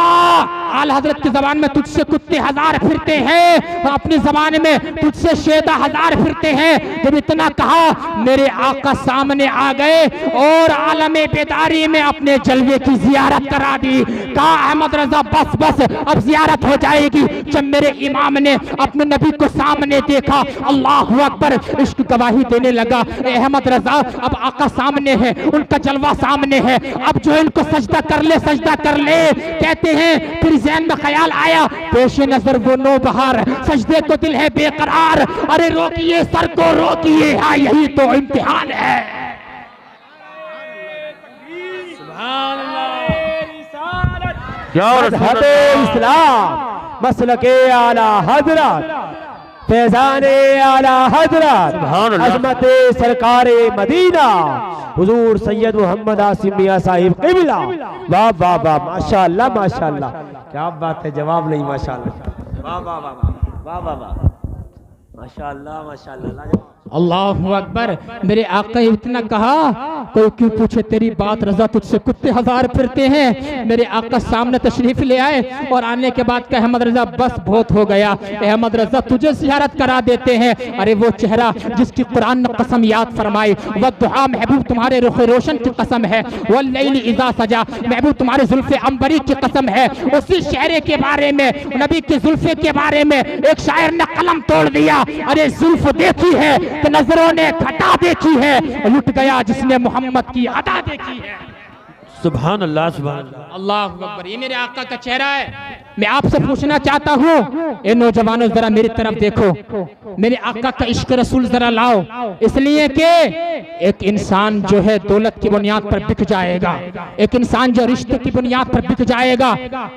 आला हजरत की जबान में तुझसे कुत्ते हजार फिरते हैं, अपनी जबान में तुझसे शेदा हजार फिरते हैं। जब इतना कहा, मेरे आका सामने आ गए और आलम बेदारी में अपने जलवे की जियारत करा दी। कहा, अहमद रजा बस बस, अब जियारत हो जाएगी। जब मेरे इमाम ने अपने नबी को सामने देखा, अल्लाहु अकबर, इश्क गवाही देने लगा। अहमद रजा, अब आका सामने है, उनका जलवा सामने है, अब जो इनको सजदा कर ले, सजदा कर ले। कहते हैं, फिर ज़हन में ख्याल आया, पेश नजर वो नो बहार, सजदे को दिल है बेकरार। अरे रोकिए सर को रोकिए, हाँ यही तो इम्तिहान है। इस्लाम मसलके आला हजरत, फैजाने आला हजरत, अज़मत सरकारे मदीना, हुजूर सैयद मोहम्मद आसिम मियां साहिब क़िबला। वाह वाह वाह, माशाअल्लाह माशाअल्लाह, क्या बात है, जवाब नहीं, माशाअल्लाह, वाह वाह वाह वाह वाह वाह, माशाअल्लाह माशाअल्लाह। अल्लाहु अकबर। मेरे आका इतना कहा, कोई क्यों पूछे तेरी बात रजा, तुझसे कुत्ते हजार फिरते हैं। मेरे आका सामने तशरीफ ले आए और आने के बाद कहा, अहमद रजा बस बहुत हो गया, अहमद रजा तुझे ज़ियारत करा देते हैं। अरे वो चेहरा जिसकी कुरान ने कसम याद फरमाई, वद्दुहा महबूब तुम्हारे रुख रोशन की कसम है, वल्लैल इज़ा सजा महबूब तुम्हारे जुल्फ़े अंबरी की कसम है। उसी चेहरे के बारे में, नबी के जुल्फ़े के बारे में एक शायर ने कलम तोड़ दिया। अरे जुल्फ़ देखी है तो नजरों ने घटा देखी है, लुट गया जिसने मोहम्मद की अदा देखी है। सुभान अल्लाह, सुभान अल्लाह, अल्लाहु अकबर। ये मेरे आका का चेहरा है। मैं आपसे पूछना चाहता हूँ, ए नौजवानों, जरा मेरी तरफ देखो, मेरे आका का इश्क रसूल जरा लाओ। इसलिए कि एक इंसान जो है दौलत की बुनियाद पर बिक जाएगा, एक इंसान जो रिश्ते की बुनियाद पर बिक जाएगा,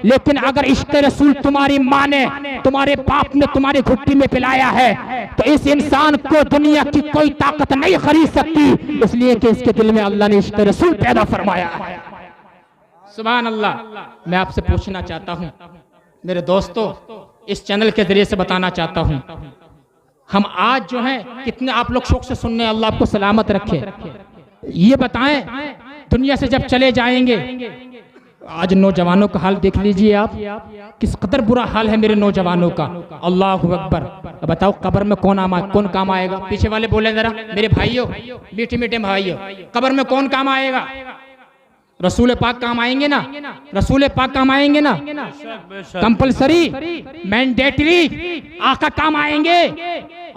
लेकिन अगर इश्क रसूल तुम्हारी माँ ने, तुम्हारे बाप ने तुम्हारी घुट्टी में पिलाया है, तो इस इंसान को दुनिया की कोई ताकत नहीं खरीद सकती। इसलिए कि इसके दिल में अल्लाह ने इश्क रसूल पैदा फरमाया है। सुभान अल्लाह। मैं आपसे पूछना चाहता हूँ मेरे दोस्तों, इस चैनल के जरिए से बताना चाहता हूँ, हम आज जो हैं कितने आप लोग शौक से सुनने, अल्लाह आपको सलामत रखे। ये बताएं दुनिया से जब चले जाएंगे, आज नौजवानों का हाल देख लीजिए आप, किस कदर बुरा हाल है मेरे नौजवानों का। अल्लाहु अकबर। बताओ कब्र में कौन काम आएगा? पीछे वाले बोले जरा मेरे भाइयों, मीठे मीठे भाइयों, कब्र में कौन काम आएगा? रसूल पाक काम आएंगे ना, रसूल पाक काम आएंगे ना, कंपलसरी मैंडेटरी आका काम आएंगे।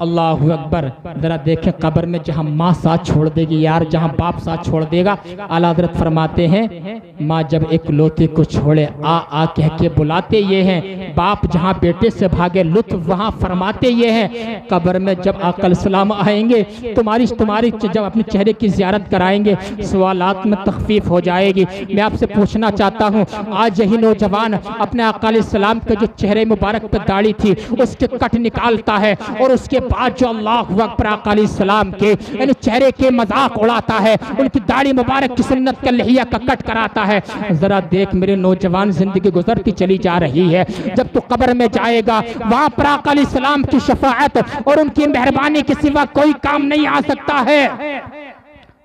अल्लाहु अकबर। जरा देखें कब्र में जहां माँ साथ छोड़ देगी यार, जहां बाप साथ छोड़ देगा, आला हज़रत फरमाते हैं माँ जब एक लोते को छोड़े आ आ कह के बुलाते ये हैं, बाप जहां बेटे से भागे लुत्फ वहां फरमाते ये हैं। कब्र में जब आकल सलाम आएंगे तुम्हारी जब अपने चेहरे की ज़ियारत कराएंगे, सवालात में तखफीफ हो जाएगी। मैं आपसे पूछना चाहता हूँ, आज यही नौजवान अपने आका सलाम के जो चेहरे मुबारक पर दाढ़ी थी उसके कट निकालता है और उसके बाद जो अल्लाहु अकबर आका सलाम के यानी चेहरे के मजाक उड़ाता है, उनकी दाढ़ी मुबारक की सुन्नत का लहिया का कट कराता है। जरा देख मेरे नौजवान, जिंदगी गुजरती चली जा रही है, जब तू कब्र में जाएगा वहां पर आका सलाम की शफाअत और उनकी मेहरबानी के सिवा कोई काम नहीं आ सकता है।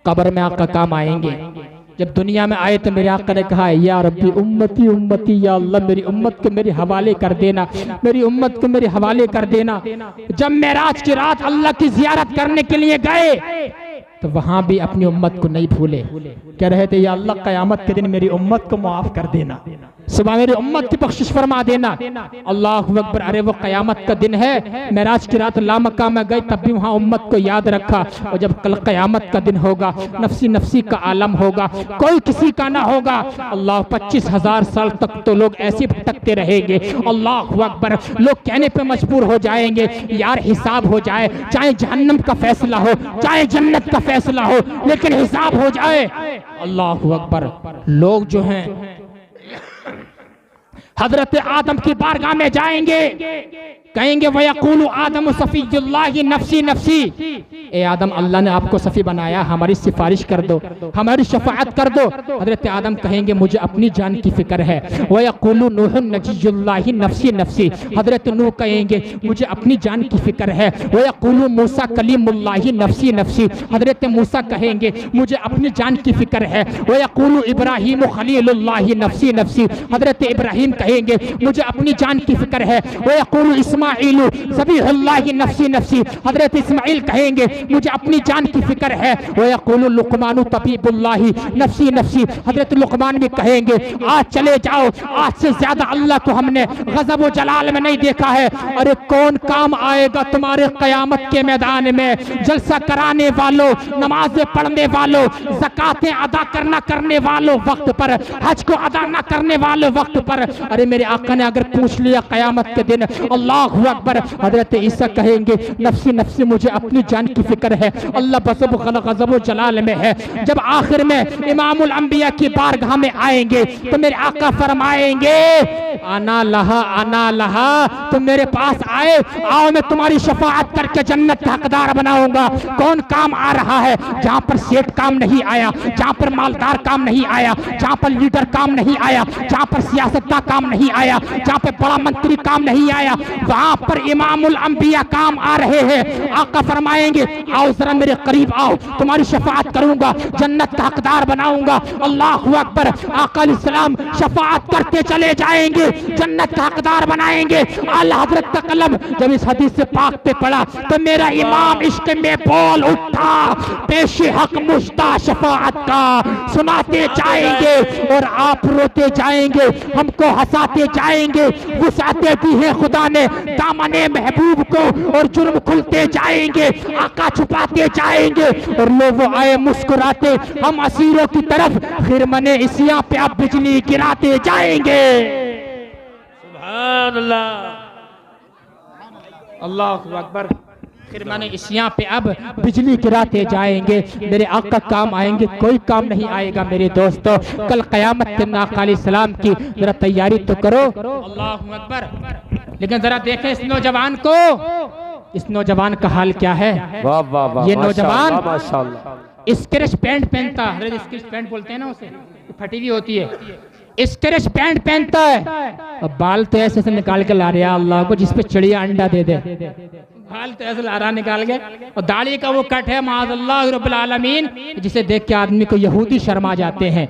कब्र में आका काम आएंगे। जब दुनिया में आए तो मेरे आका ने कहा या रब्बी उम्मती उम्मती, या अल्लाह मेरी उम्मत को मेरे हवाले कर देना, मेरी उम्मत को मेरे हवाले कर देना। जब मेराज की रात अल्लाह की जियारत करने के लिए गए तो वहां भी अपनी उम्मत को नहीं भूले, कह रहे थे या अल्लाह क़यामत के दिन मेरी उम्मत को माफ कर देना, सुबह मेरी उम्मत की बख्शिश फरमा देना। अल्लाहु अकबर। अरे वो क़यामत का दिन है, मेराज की रात लामका में गए तब भी वहाँ उम्मत को याद रखा। और जब कल क़यामत का दिन होगा, नफसी नफसी का आलम होगा, कोई किसी का ना होगा। अल्लाह 25,000 साल तक तो लोग ऐसे भटकते रहेंगे। अल्लाहु अकबर। लोग कहने पे मजबूर हो जाएंगे यार हिसाब हो जाए, चाहे जहन्नम का फैसला हो चाहे जन्नत का फैसला हो, लेकिन हिसाब हो जाए। अल्लाहु अकबर। लोग जो हैं हजरत आदम की बारगाह में जाएंगे, कहेंगे वयक़ूलु आदम सफ़ीयुल्लाहि नफ्सी नफ्सी। ए आदम, अल्लाह ने आपको सफ़ी बनाया, हमारी सिफारिश कर दो, हमारी शफाअत कर दो। हजरत आदम कहेंगे मुझे अपनी जान की फिक्र है। वयक़ूलु नूह नजीयुल्लाहि नफ्सी नफ्सी। हजरत नूह कहेंगे मुझे अपनी जान की फिक्र है। वयक़ूलु मूसा कलीमुल्लाहि नफ्सी नफ्सी। हजरत मूसा कहेंगे मुझे अपनी जान की फिक्र है। वयक़ूलु इब्राहीम खलीलुल्लाहि नफ्सी नफ्सी। हजरत इब्राहीम कहेंगे मुझे अपनी जान की फिक्र है। वयक़ूलु इस्माइलु ज़बीहुल्लाहि नफ्सी नफ्सी। हजरत इस्माइल कहेंगे मुझे अपनी जान की फिक्र है। वयक़ूलु लुक़मानु तबीबुल्लाहि नफ्सी नफ्सी। हजरत लुक़मान भी कहेंगे आज चले जाओ, आज से ज्यादा अल्लाह को हमने गज़ब व जलाल में नहीं देखा है। अरे कौन काम आएगा तुम्हारे क़यामत के मैदान में? जलसा कराने वालों, नमाजें पढ़ने वालों, ज़कातें अदा करने वालों वक्त पर, हज को अदा न करने वालों वक्त पर। अरे मेरे आका ने अगर पूछ लिया क़यामत के दिन, अल्लाहु अकबर। हजरत ईसा कहेंगे नफ्सी नफ्सी, मुझे अपनी जान की फिक्र है, अल्लाह गज़ब व जलाल में है। जब आखिर में इमामुल अंबिया की बारगाह में आएंगे तो मेरे आका फरमाएंगे आना लहा, तुम मेरे पास आए, आओ मैं तुम्हारी शफाअत करके जन्नत का हकदार बनाऊंगा। कौन काम आ रहा है? जहां पर सेठ काम नहीं आया, जहां पर मालदार काम नहीं आया, जहां पर लीडर काम नहीं आया, जहां पर सियासतदान काम नहीं आया, जहां पर बड़ा मंत्री काम नहीं आया, वहां पर इमामुल अंबिया काम आ रहे हैं। आका फरमाएंगे आओ जरा मेरे करीब आओ, तुम्हारी शफाअत करूंगा, जन्नत का हकदार बनाऊंगा। अल्लाहु अकबर। आका अलैहिस्सलाम शफाअत करते चले जाएंगे, जन्नत का हकदार बनाएंगे। आला हजरत का कलम जब इस हदीस से पाक पे पड़ा तो मेरा इमाम इश्क में बोल उठा, पेशे हक मुश्ता शफाअत का सुनाते जाएंगे और आप रोते जाएंगे, हमको हंसाते जाएंगे। गुस्साते भी है खुदा ने दामने महबूब को और जुर्म खुलते जाएंगे, आका छुपाते जाएंगे और लोग आए मुस्कुराते हम असीरों की तरफ, फिर मने इसिया पे आप बिजली गिराते जाएंगे। सुभान अल्लाह, अल्लाहु अकबर। फिर मैंने इसिया पे अब बिजली गिराते जाएंगे, मेरे आका काम आएंगे, कोई काम नहीं आएगा। मेरे दोस्तों कल क़यामत के दिन आका अलैहिस्सलाम की जरा तैयारी तो करो। अल्लाहु अकबर। लेकिन जरा देखें इस नौजवान को, इस नौजवान का हाल क्या है। वाह वाह वाह, ये नौजवान माशाअल्लाह स्केच पैंट पहनता है, स्केच पैंट बोलते हैं ना उसे, फटी हुई होती है, स्केच पैंट पहनता है। अब बाल तो ऐसे निकाल के ला रहा है अल्लाह को जिसपे चिड़िया अंडा दे दे। बाल तो ऐसे लहरा निकाल गए और दाढ़ी का वो कट है माज़अल्लाह रब्बुल आलमीन, जिसे देख के आदमी को यहूदी शर्मा जाते हैं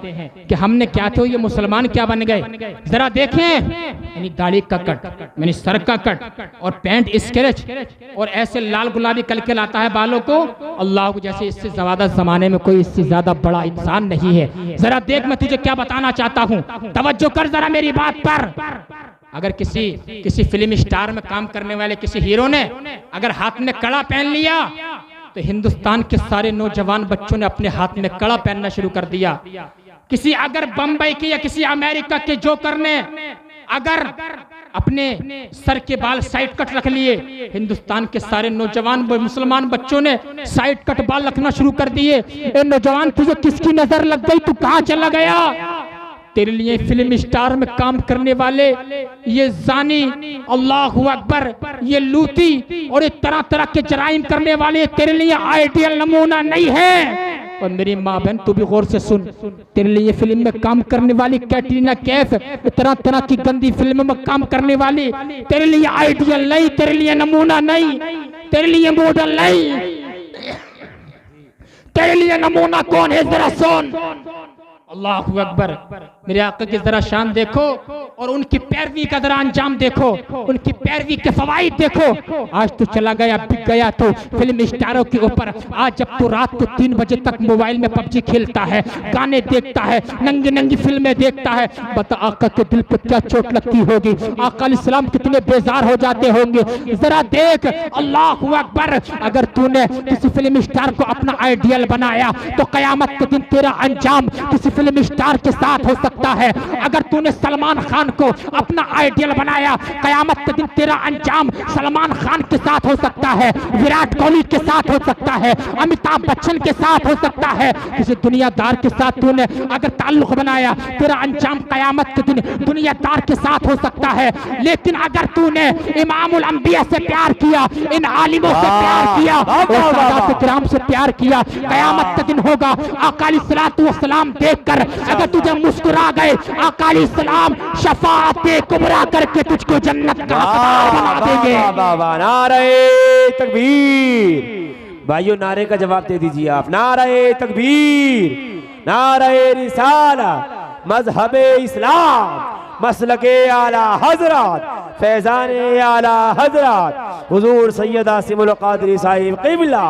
कि हमने क्या थे, ये मुसलमान क्या बन गए। जरा देखें, यानी दाढ़ी का कट, यानी सर का कट और पैंट स्केच और ऐसे लाल गुलाबी कलके लाता है बालों को। अल्लाह को जैसे इससे ज्यादा जमाने में कोई इससे ज्यादा बड़ा इंसान नहीं है। जरा देख, मैं तुझे क्या बताना चाहता हूँ, तवज्जो कर जरा मेरी बात पर। अगर किसी फिल्म स्टार में काम करने वाले किसी हीरो ने अगर हाथ में कड़ा पहन लिया तो हिंदुस्तान के सारे नौजवान बच्चों ने अपने हाथ में कड़ा पहनना शुरू कर दिया। किसी अगर बंबई के या किसी अमेरिका के जोकर ने अगर अपने सर के बाल साइड कट रख लिए, हिंदुस्तान के सारे नौजवान मुसलमान बच्चों ने साइड कट बाल रखना शुरू कर दिए। ए नौजवान, तुझे किसकी नजर लग गई, तू कहां चला गया? तेरे लिए फिल्म स्टार में काम करने वाले ये जानी, अल्लाहु अकबर, ये लूटी और ये तरह तरह के जराइम करने वाले तेरे लिए आइडियल नमूना नहीं है। और मेरी माँ बहन तू भी गौर से सुन, तेरे लिए फिल्म में काम करने वाली कैटरीना कैफ, तरह तरह की गंदी फिल्म में काम करने वाली तेरे लिए आइडियल नहीं, तेरे लिए नमूना नहीं, तेरे लिए मॉडल नहीं। तेरे लिए नमूना कौन है, जरा सुन। अल्लाहु अकबर, मेरे आका की जरा शान देखो और उनकी पैरवी का जरा अंजाम देखो, उनकी पैरवी के फवाइद देखो। आज तो चला गया, बिक गया तो फिल्म स्टारों के ऊपर। आज जब तो रात को 3 बजे तक मोबाइल में पबजी खेलता है, गाने देखता है, नंगी नंगी फिल्में देखता है। बता आका के दिल पर क्या चोट लगती होगी, आका अलैहिस्सलाम कितने बेजार हो जाते होंगे। जरा देख, अल्लाहु अकबर, अगर तूने किसी फिल्म स्टार को अपना आइडियल बनाया तो कयामत के दिन तेरा अंजाम किसी फिल्म स्टार के साथ हो सकता है। अगर तूने सलमान खान को अपना आइडियल बनाया, कयामत के दिन तेरा अंजाम सलमान खान के साथ हो सकता है, विराट कोहली के साथ हो सकता है, अमिताभ बच्चन के साथ हो सकता है। किसी दुनियादार के साथ तूने अगर ताल्लुक बनाया, तेरा अंजाम कयामत के दिन दुनियादार के साथ हो सकता है। लेकिन अगर तूने इमामुल अंबिया से प्यार किया, इन आलिमों से प्यार किया और सादात किराम से प्यार किया, कयामत का दिन होगा आका अलैहिस्सलातु वस्सलाम देखकर अगर तुझे मुस्कुरा गए, आका अलैहिस्सलाम शफाअते कुबरा करके तुझको जन्नत का हकदार बना देंगे। नारे तकबीर, भाइयों नारे का जवाब दे दीजिए आप। नारे तकबीर, नारे रिसाला, मजहबे इस्लाम, मसलके आला हजरत, फैजाने आला हजरत हुजूर सैयद आसिमुल कादरी साहिब क़िबला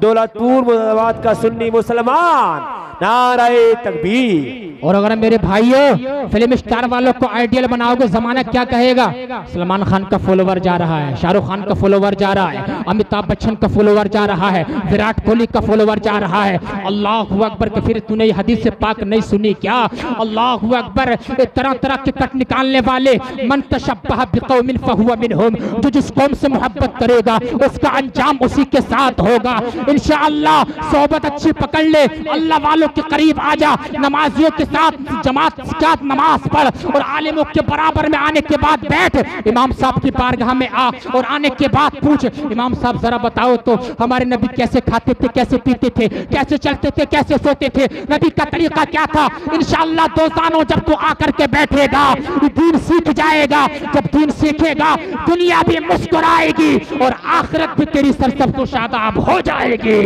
दौलतपुर मुरादाबाद का सुन्नी मुसलमान। नारे तकबीर। और अगर मेरे भाइयों फिल्म स्टार वालों को आइडियल बनाओगे, जमाना क्या कहेगा? सलमान खान का फॉलोवर जा रहा है, शाहरुख खान का फॉलोवर जा रहा है, अमिताभ बच्चन का फॉलोवर जा रहा है, विराट कोहली का फॉलोवर जा रहा है। अल्लाहु अकबर के फिर तूने ये हदीस से पाक नहीं सुनी क्या? अल्लाहु अकबर, तरह तरह के कट निकालने वाले, मन तशब्बह बिकौमिन फहुवा मिनहुम, जो जिस कौम से मोहब्बत करेगा उसका अंजाम उसी के साथ होगा। इंशाअल्लाह सोबत अच्छी पकड़ ले, अल्लाह वालों के करीब आ जा, नमाजियों के साथ जमात के साथ नमाज पढ़ और आलिमों के बराबर में आने के बाद बैठ, इमाम साहब की बारगाह में आ और आने के बाद पूछ, इमाम साहब जरा बताओ तो हमारे नबी कैसे खाते थे, कैसे पीते थे, कैसे चलते थे, कैसे सोते थे, नबी का तरीका क्या था? इंशाअल्लाह दोस्तानों, जब तू आकर के बैठेगा दीन सीख जाएगा। जब दीन सीखेगा दुनिया भी मुस्कुराएगी और आखिरत भी तेरी सरसब्ज़ शादाब हो जाएगी।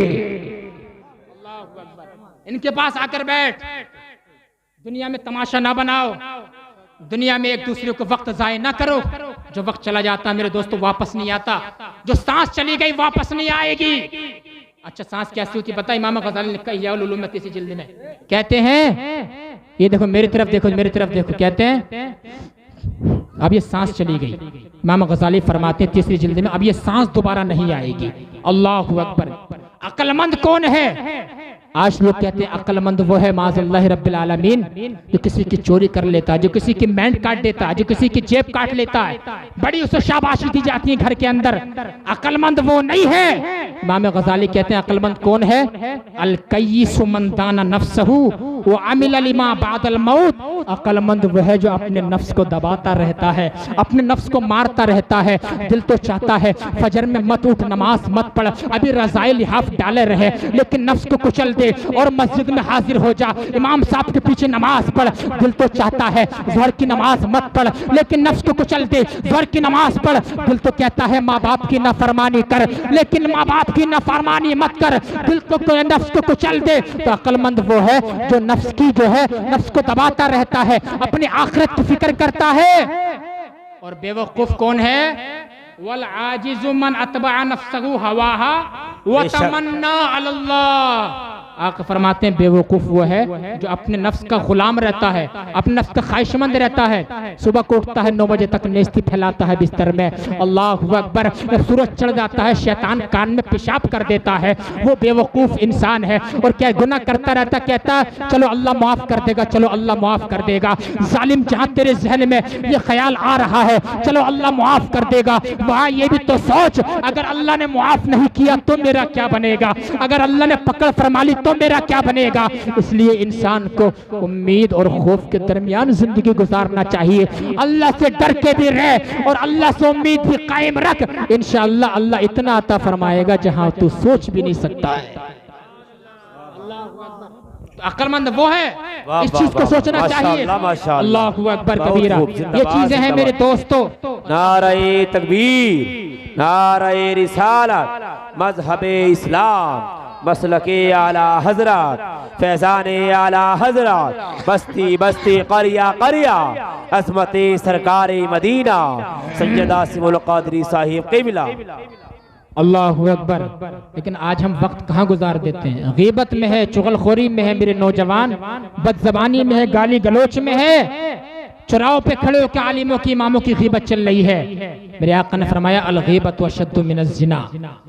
इनके पास आकर बैठ, दुनिया में तमाशा ना बनाओ, दुनिया में एक दूसरे को वक्त जाए ना करो। जो वक्त चला जाता मेरे दोस्तों वापस नहीं आता, जो सांस चली गई वापस नहीं आएगी। अच्छा सांस कैसी होती पता? इमाम गज़ाली ने लिखा है उलूम में 3 जिल्द में, कहते हैं, ये देखो मेरी तरफ देखो, मेरी तरफ देखो, कहते हैं अब ये सांस चली गई, इमाम गज़ाली फरमाते हैं 3 जिल्द में, अब ये सांस दोबारा नहीं आएगी। अल्लाहु अकबर। अक्लमंद कौन है? आज लोग कहते हैं अक्लमंद वो है माज़अल्लाह रब्बिल आलमीन जो किसी की चोरी कर लेता है, जो किसी की मैंट काट देता है, जो किसी की जेब काट लेता है, बड़ी उसे शाबाशी दी जाती है घर के अंदर। अक्लमंद वो नहीं है। इमाम गज़ाली कहते हैं अक्लमंद कौन है? अल कय्यिसु मन दाना नफ्सहु वो अमिल लिमा बादल मौत, अक्लमंद वो है जो अपने नफ्स को दबाता रहता है, अपने नफ्स को मारता रहता है। दिल तो चाहता है फजर में मत उठ, नमाज मत पढ़, अभी रज़ाई लिहाफ डाले रहे, लेकिन नफ्स को कुचल दे और मस्जिद में हाजिर हो जा, इमाम साहब के पीछे नमाज पढ़। दिल तो चाहता है ज़ोहर की नमाज मत पढ़, लेकिन नफ्स को कुचल दे, ज़ोहर की नमाज पढ़। दिल तो कहता है माँ बाप की नाफरमानी कर, लेकिन माँ बाप की नाफरमानी मत कर। दिल को नफ्स को कुचल दे। तो अक्लमंद वो है जो नफ्स की जो है नफ्स को दबाता रहता है, अपनी आखिरत की फिक्र करता है। और बेवकूफ कौन है? वल आजिज़ु मन अतबा नफ्सहु हवाहा व तमन्ना अलल्लाह। आका फरमाते हैं बेवकूफ वो है जो अपने नफ्स का गुलाम रहता है, अपने नफ्स का ख्वाहिशमंद रहता है। सुबह को उठता है 9 बजे तक नेस्ती फैलाता है बिस्तर में, अल्लाहु अकबर। जब सूरज चढ़ जाता है शैतान कान में पेशाब कर देता है। वो बेवकूफ इंसान है और क्या गुनाह करता रहता, कहता चलो अल्लाह माफ कर देगा, चलो अल्लाह माफ कर देगा। जालिम जहाँ तेरे जहन में ये ख्याल आ रहा है चलो अल्लाह माफ कर देगा, वहाँ ये भी तो सोच अगर अल्लाह ने माफ नहीं किया तो मेरा क्या बनेगा, अगर अल्लाह ने पकड़ फरमा ली तो मेरा क्या बनेगा। इसलिए इंसान को उम्मीद और खौफ के दरमियान जिंदगी गुजारना चाहिए। अल्लाह से डर के भी रह और अल्लाह से उम्मीद भी कायम रख, इंशाअल्लाह अल्लाह इतना अता फरमाएगा जहां तू सोच भी नहीं सकता है। अक्लमंद वो है इस चीज को सोचना चाहिए। अल्लाहु अकबर कबीरा। ये चीजें हैं मेरे दोस्तों। नारे तकबीर, नारे रिसालत, मजहबे इस्लाम, मसलके आला हजरत, फैजाने आला हजरत, बस्ती बस्ती करिया करिया, अजमते सरकारे मदीना, सैयदा सिमुल कादरी साहिब क़िबला। अल्लाहु अकबर। लेकिन आज हम वक्त कहाँ गुजार देते हैं? गीबत में है, चुगलखोरी में है मेरे नौजवान, बदजबानी में है, गाली गलोच में है, चौराहों पे खड़े होकर आलिमों की इमामों की गीबत चल रही है। मेरे आका ने फरमाया अल गीबत अशद्दु मिनज़ ज़िना,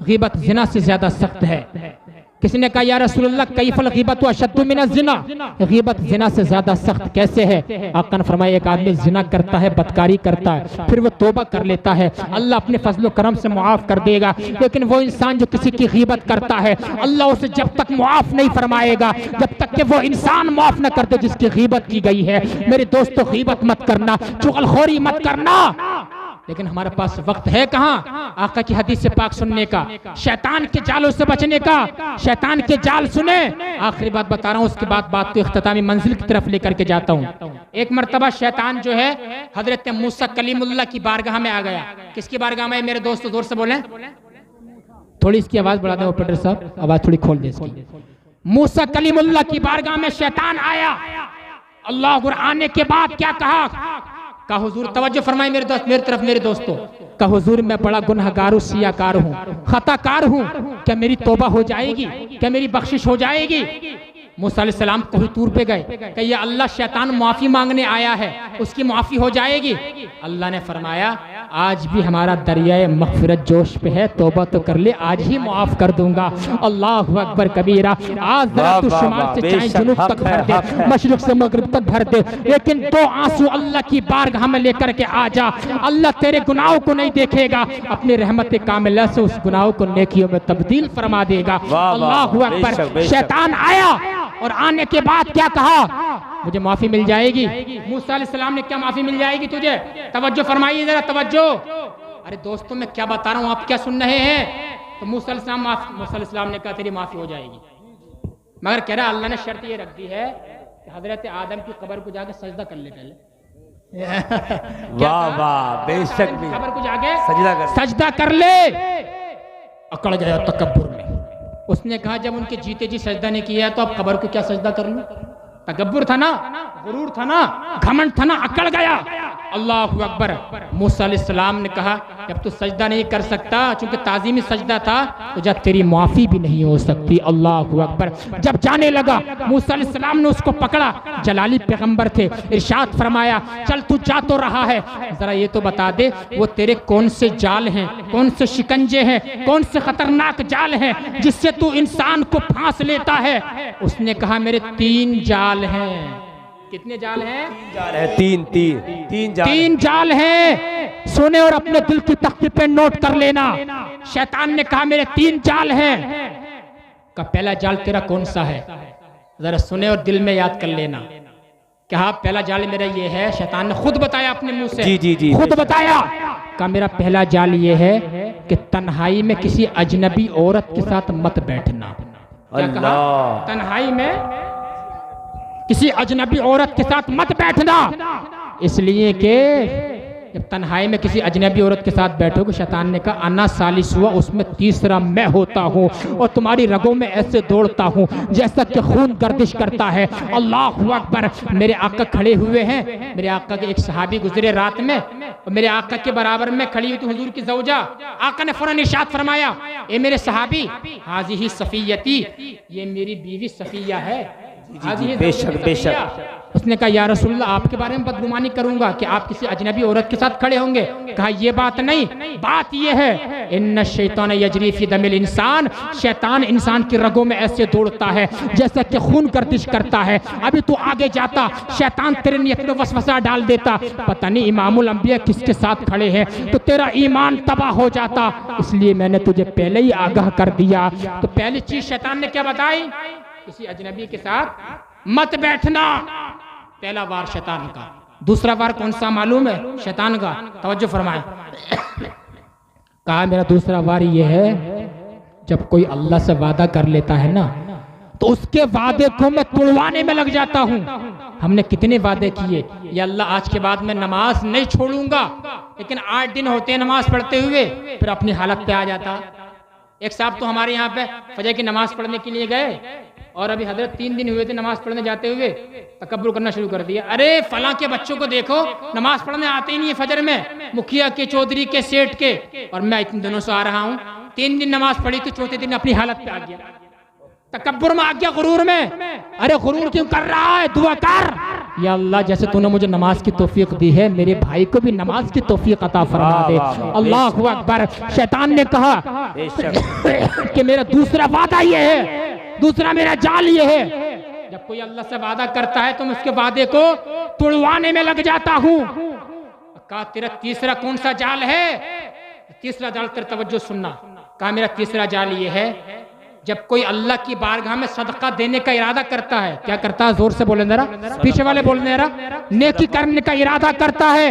गीबत ज़िना से ज्यादा सख्त है। किसी ने कहा या रसूलल्लाह कैफल गीबत अशद्दु मिनज़ ज़िना, गीबत ज़िना से ज्यादा सख्त कैसे है? आका ने फरमाया एक आदमी ज़िना करता है, बदकारी करता है, फिर वो तौबा कर लेता है, अल्लाह अपने फजल करम से मुआफ कर देगा। लेकिन वो इंसान जो किसी की गीबत करता है अल्लाह उसे जब तक मुआफ नहीं फरमाएगा जब तक कि वो इंसान मुआफ न कर दे जिसकी गीबत की गई है। मेरे दोस्तों गीबत मत करना, चुगलखोरी मत करना। लेकिन हमारे पास वक्त है कहाँ आका की हदीस से पाक सुनने का, शैतान के जालों से बचने का। शैतान के जाल सुने। आखिरी बात बता रहा हूँ, उसके बाद बात को इख्तितामी मंजिल की तरफ लेकर के जाता हूँ। एक मर्तबा शैतान जो है हजरत मूसा कलीमुल्लाह की बारगाह में आ गया। किसकी बारगाह में? मेरे दोस्तों जोर से बोले, थोड़ी इसकी आवाज बढ़ा दे ऑपरेटर साहब, आवाज थोड़ी खोल दे इसकी। मूसा कलीमुल्लाह की बारगाह में शैतान आया। अल्लाह आने के बाद क्या कहा हुजूर, तवज्जो फरमाए मेरे दोस्त, मेरी तरफ मेरे दोस्तों, का हुजूर मैं बड़ा गुनहगार सियाकार हूँ, खताकार हूँ, क्या मेरी तौबा हो जाएगी, क्या मेरी बख्शिश हो जाएगी? मूसा अलैहिस्सलाम कोई तूर पे गए कि ये अल्लाह शैतान माफी मांगने आया है, उसकी माफी हो जाएगी? अल्लाह ने फरमाया आज भी हमारा दरियाए मगफिरत जोश पे है, तौबा तो कर ले, आज ही माफ कर दूंगा। अल्लाहु अकबर कबीरा। आज जरा तू शुमार से चाहे जुनूब तक भर दे, मशरिक से मगरिब तक भर दे, लेकिन 2 आंसू अल्लाह की बारगाह में लेकर के आ जा। अल्लाह तेरे गुनाहों को नहीं देखेगा, अपनी रहमत कामिला से उस गुनाहों को नेकियों में तब्दील फरमा देगा। अल्लाहु अकबर। शैतान आया और आने के बाद क्या कहा? मुझे माफी मिल जाएगी। मूसा अलैहिस्सलाम ने क्या माफी मिल जाएगी तुझे? तवज्जो फरमाइए जरा, तवज्जो। अरे दोस्तों मैं क्या बता रहा हूँ, आप क्या सुन रहे हैं? तो मूसा अलैहिस्सलाम ने कहा तेरी माफी हो जाएगी, मगर कह रहा अल्लाह ने शर्त ये रख दी है कि हजरत आदम की कब्र को जाके सजदा कर ले पहले। वाह वाह, बेशक भी कब्र को जाके सजदा कर ले। अकड़ गया तकब्बुर में। उसने कहा जब उनके जीते जी सजदा नहीं किया तो अब कब्र को क्या सजदा कर लूं? तकब्बुर था ना, गुरूर था ना, घमंड था ना, अकड़ गया। अल्लाहु अकबर। मूसा अलैहिस्सलाम ने कहा जब तू सजदा नहीं कर सकता, चूंकि ताज़ीमी सजदा था, तो जब तेरी माफी भी नहीं हो सकती। अल्लाहु अकबर। जब जाने लगा मूसा अलैहिस्सलाम ने उसको पकड़ा, जलाली पैगंबर थे, इरशाद फरमाया चल तू जा तो रहा है, जरा ये तो बता दे वो तेरे कौन से जाल हैं, कौन से शिकंजे हैं, कौन से खतरनाक जाल हैं जिससे तू इंसान को फांस लेता है? उसने कहा मेरे 3 जाल हैं। कितने जाल हैं? 3 जाल है, 3 जाल हैं। सुने और अपने दिल की तख्ती पे नोट कर लेना। शैतान ने कहा मेरे 3 जाल हैं। का पहला जाल तेरा कौन सा है? जरा सुने और दिल में याद कर लेना। क्या पहला जाल मेरा ये है, शैतान ने खुद बताया अपने मुंह से, जी खुद बताया का मेरा पहला जाल ये है कि तन्हाई में किसी अजनबी औरत के साथ मत बैठना। क्या कहा? तन्हाई में किसी अजनबी औरत के साथ मत बैठना, इसलिए कि जब तन्हाई में किसी अजनबी औरत के साथ बैठोगे, शैतान ने कहा अन्ना सालिस हुआ, उसमें तीसरा मैं होता हूँ और तुम्हारी रगों में ऐसे दौड़ता हूँ जैसा कि खून गर्दिश करता है। अल्लाह अकबर। मेरे आका खड़े हुए हैं, मेरे आका के एक सहाबी गुजरे रात में और मेरे आका के बराबर में खड़ी हुई थी हुजूर की ज़ौजा। आका ने फौरन इरशाद फरमाया, ए मेरे सहाबी, हाज़िही सफ़ियती, ये मेरी बीवी सफ़िया है। बेशक बेशक। उसने कहा या रसूलल्लाह, आपके बारे में बदगुमानी करूंगा कि आप किसी अजनबी औरत के साथ खड़े होंगे? कहा ये बात नहीं, बात ये है इन्ना शैतान यजरी फी दमिल इंसान, शैतान इंसान की रगों में ऐसे दौड़ता है जैसा कि खून गर्दिश करता है। अभी तू आगे जाता, शैतान तेरे नियत में वसवसा डाल देता, पता नहीं इमामुल अंबिया किसके साथ खड़े हैं, तो तेरा ईमान तबाह हो जाता। इसलिए मैंने तुझे पहले ही आगाह कर दिया। तो पहली चीज शैतान ने क्या बताई? किसी अजनबी के साथ मत बैठना, पहला वार शैतान का। दूसरा वार कौन सा मालूम है? शैतान का, तवज्जो फरमाए। कहा मेरा दूसरा वार ये है, जब कोई अल्लाह से वादा कर लेता है ना, तो उसके वादे को मैं तोड़वाने में लग जाता हूँ। हमने कितने वादे किए, या अल्लाह आज के बाद मैं नमाज नहीं छोड़ूंगा, लेकिन 8 दिन होते हैं नमाज पढ़ते हुए, फिर अपनी हालत पे आ जाता। एक साहब तो हमारे यहाँ पे फजर की नमाज पढ़ने के लिए गए और अभी हजरत 3 दिन हुए थे नमाज पढ़ने जाते हुए, तकब्बुर करना शुरू कर दिया। अरे फलां के बच्चों को देखो, नमाज पढ़ने आते ही नहीं है फजर में, मुखिया के, चौधरी के, सेठ के, और मैं इतने दिनों से आ रहा हूँ, 3 दिन नमाज पढ़ी तो चौथे दिन अपनी हालत पे आ गया, तकब्बुर में आ गया, गुरूर में। अरे गुरूर क्यों कर रहा है? दुआ कर, या अल्लाह जैसे तूने मुझे नमाज की तौफीक दी है, मेरे भाई को भी नमाज की तौफीक अता फरमा दे। अल्लाहु अकबर। शैतान ने कहा कि मेरा दूसरा वादा ये है, दूसरा मेरा जाल ये है, जब कोई अल्लाह से वादा करता है तो मैं उसके वादे को तोड़वाने में लग जाता हूँ। कहा तेरा तीसरा कौन सा जाल है? तीसरा जाल, तेरा तवज्जो सुनना। कहा मेरा तीसरा जाल ये है, जब कोई अल्लाह की बारगाह में सदका देने का इरादा करता है, क्या करता है? जोर से बोले जरा, पीछे वाले बोले जरा, नेकी करने का इरादा करता है,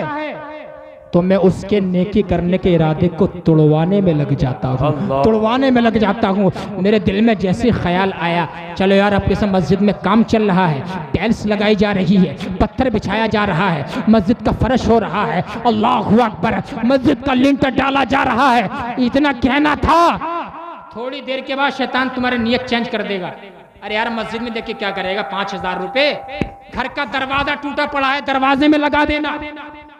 तो मैं उसके नेकी करने के इरादे को तोड़वाने में लग जाता हूँ, तोड़वाने में लग जाता हूँ। मेरे दिल में जैसे ख्याल आया, चलो यार अपने से मस्जिद में काम चल रहा है, टाइल्स लगाई जा रही है, पत्थर बिछाया जा रहा है, मस्जिद का फर्श हो रहा है, अल्लाहु अकबर, मस्जिद का लिंटर डाला जा रहा है, इतना कहना था। थोड़ी देर के बाद शैतान तुम्हारी नियत चेंज कर देगा। अरे यार मस्जिद में देख के क्या करेगा, 5000 रुपए, घर का दरवाजा टूटा पड़ा है, दरवाजे में लगा देना,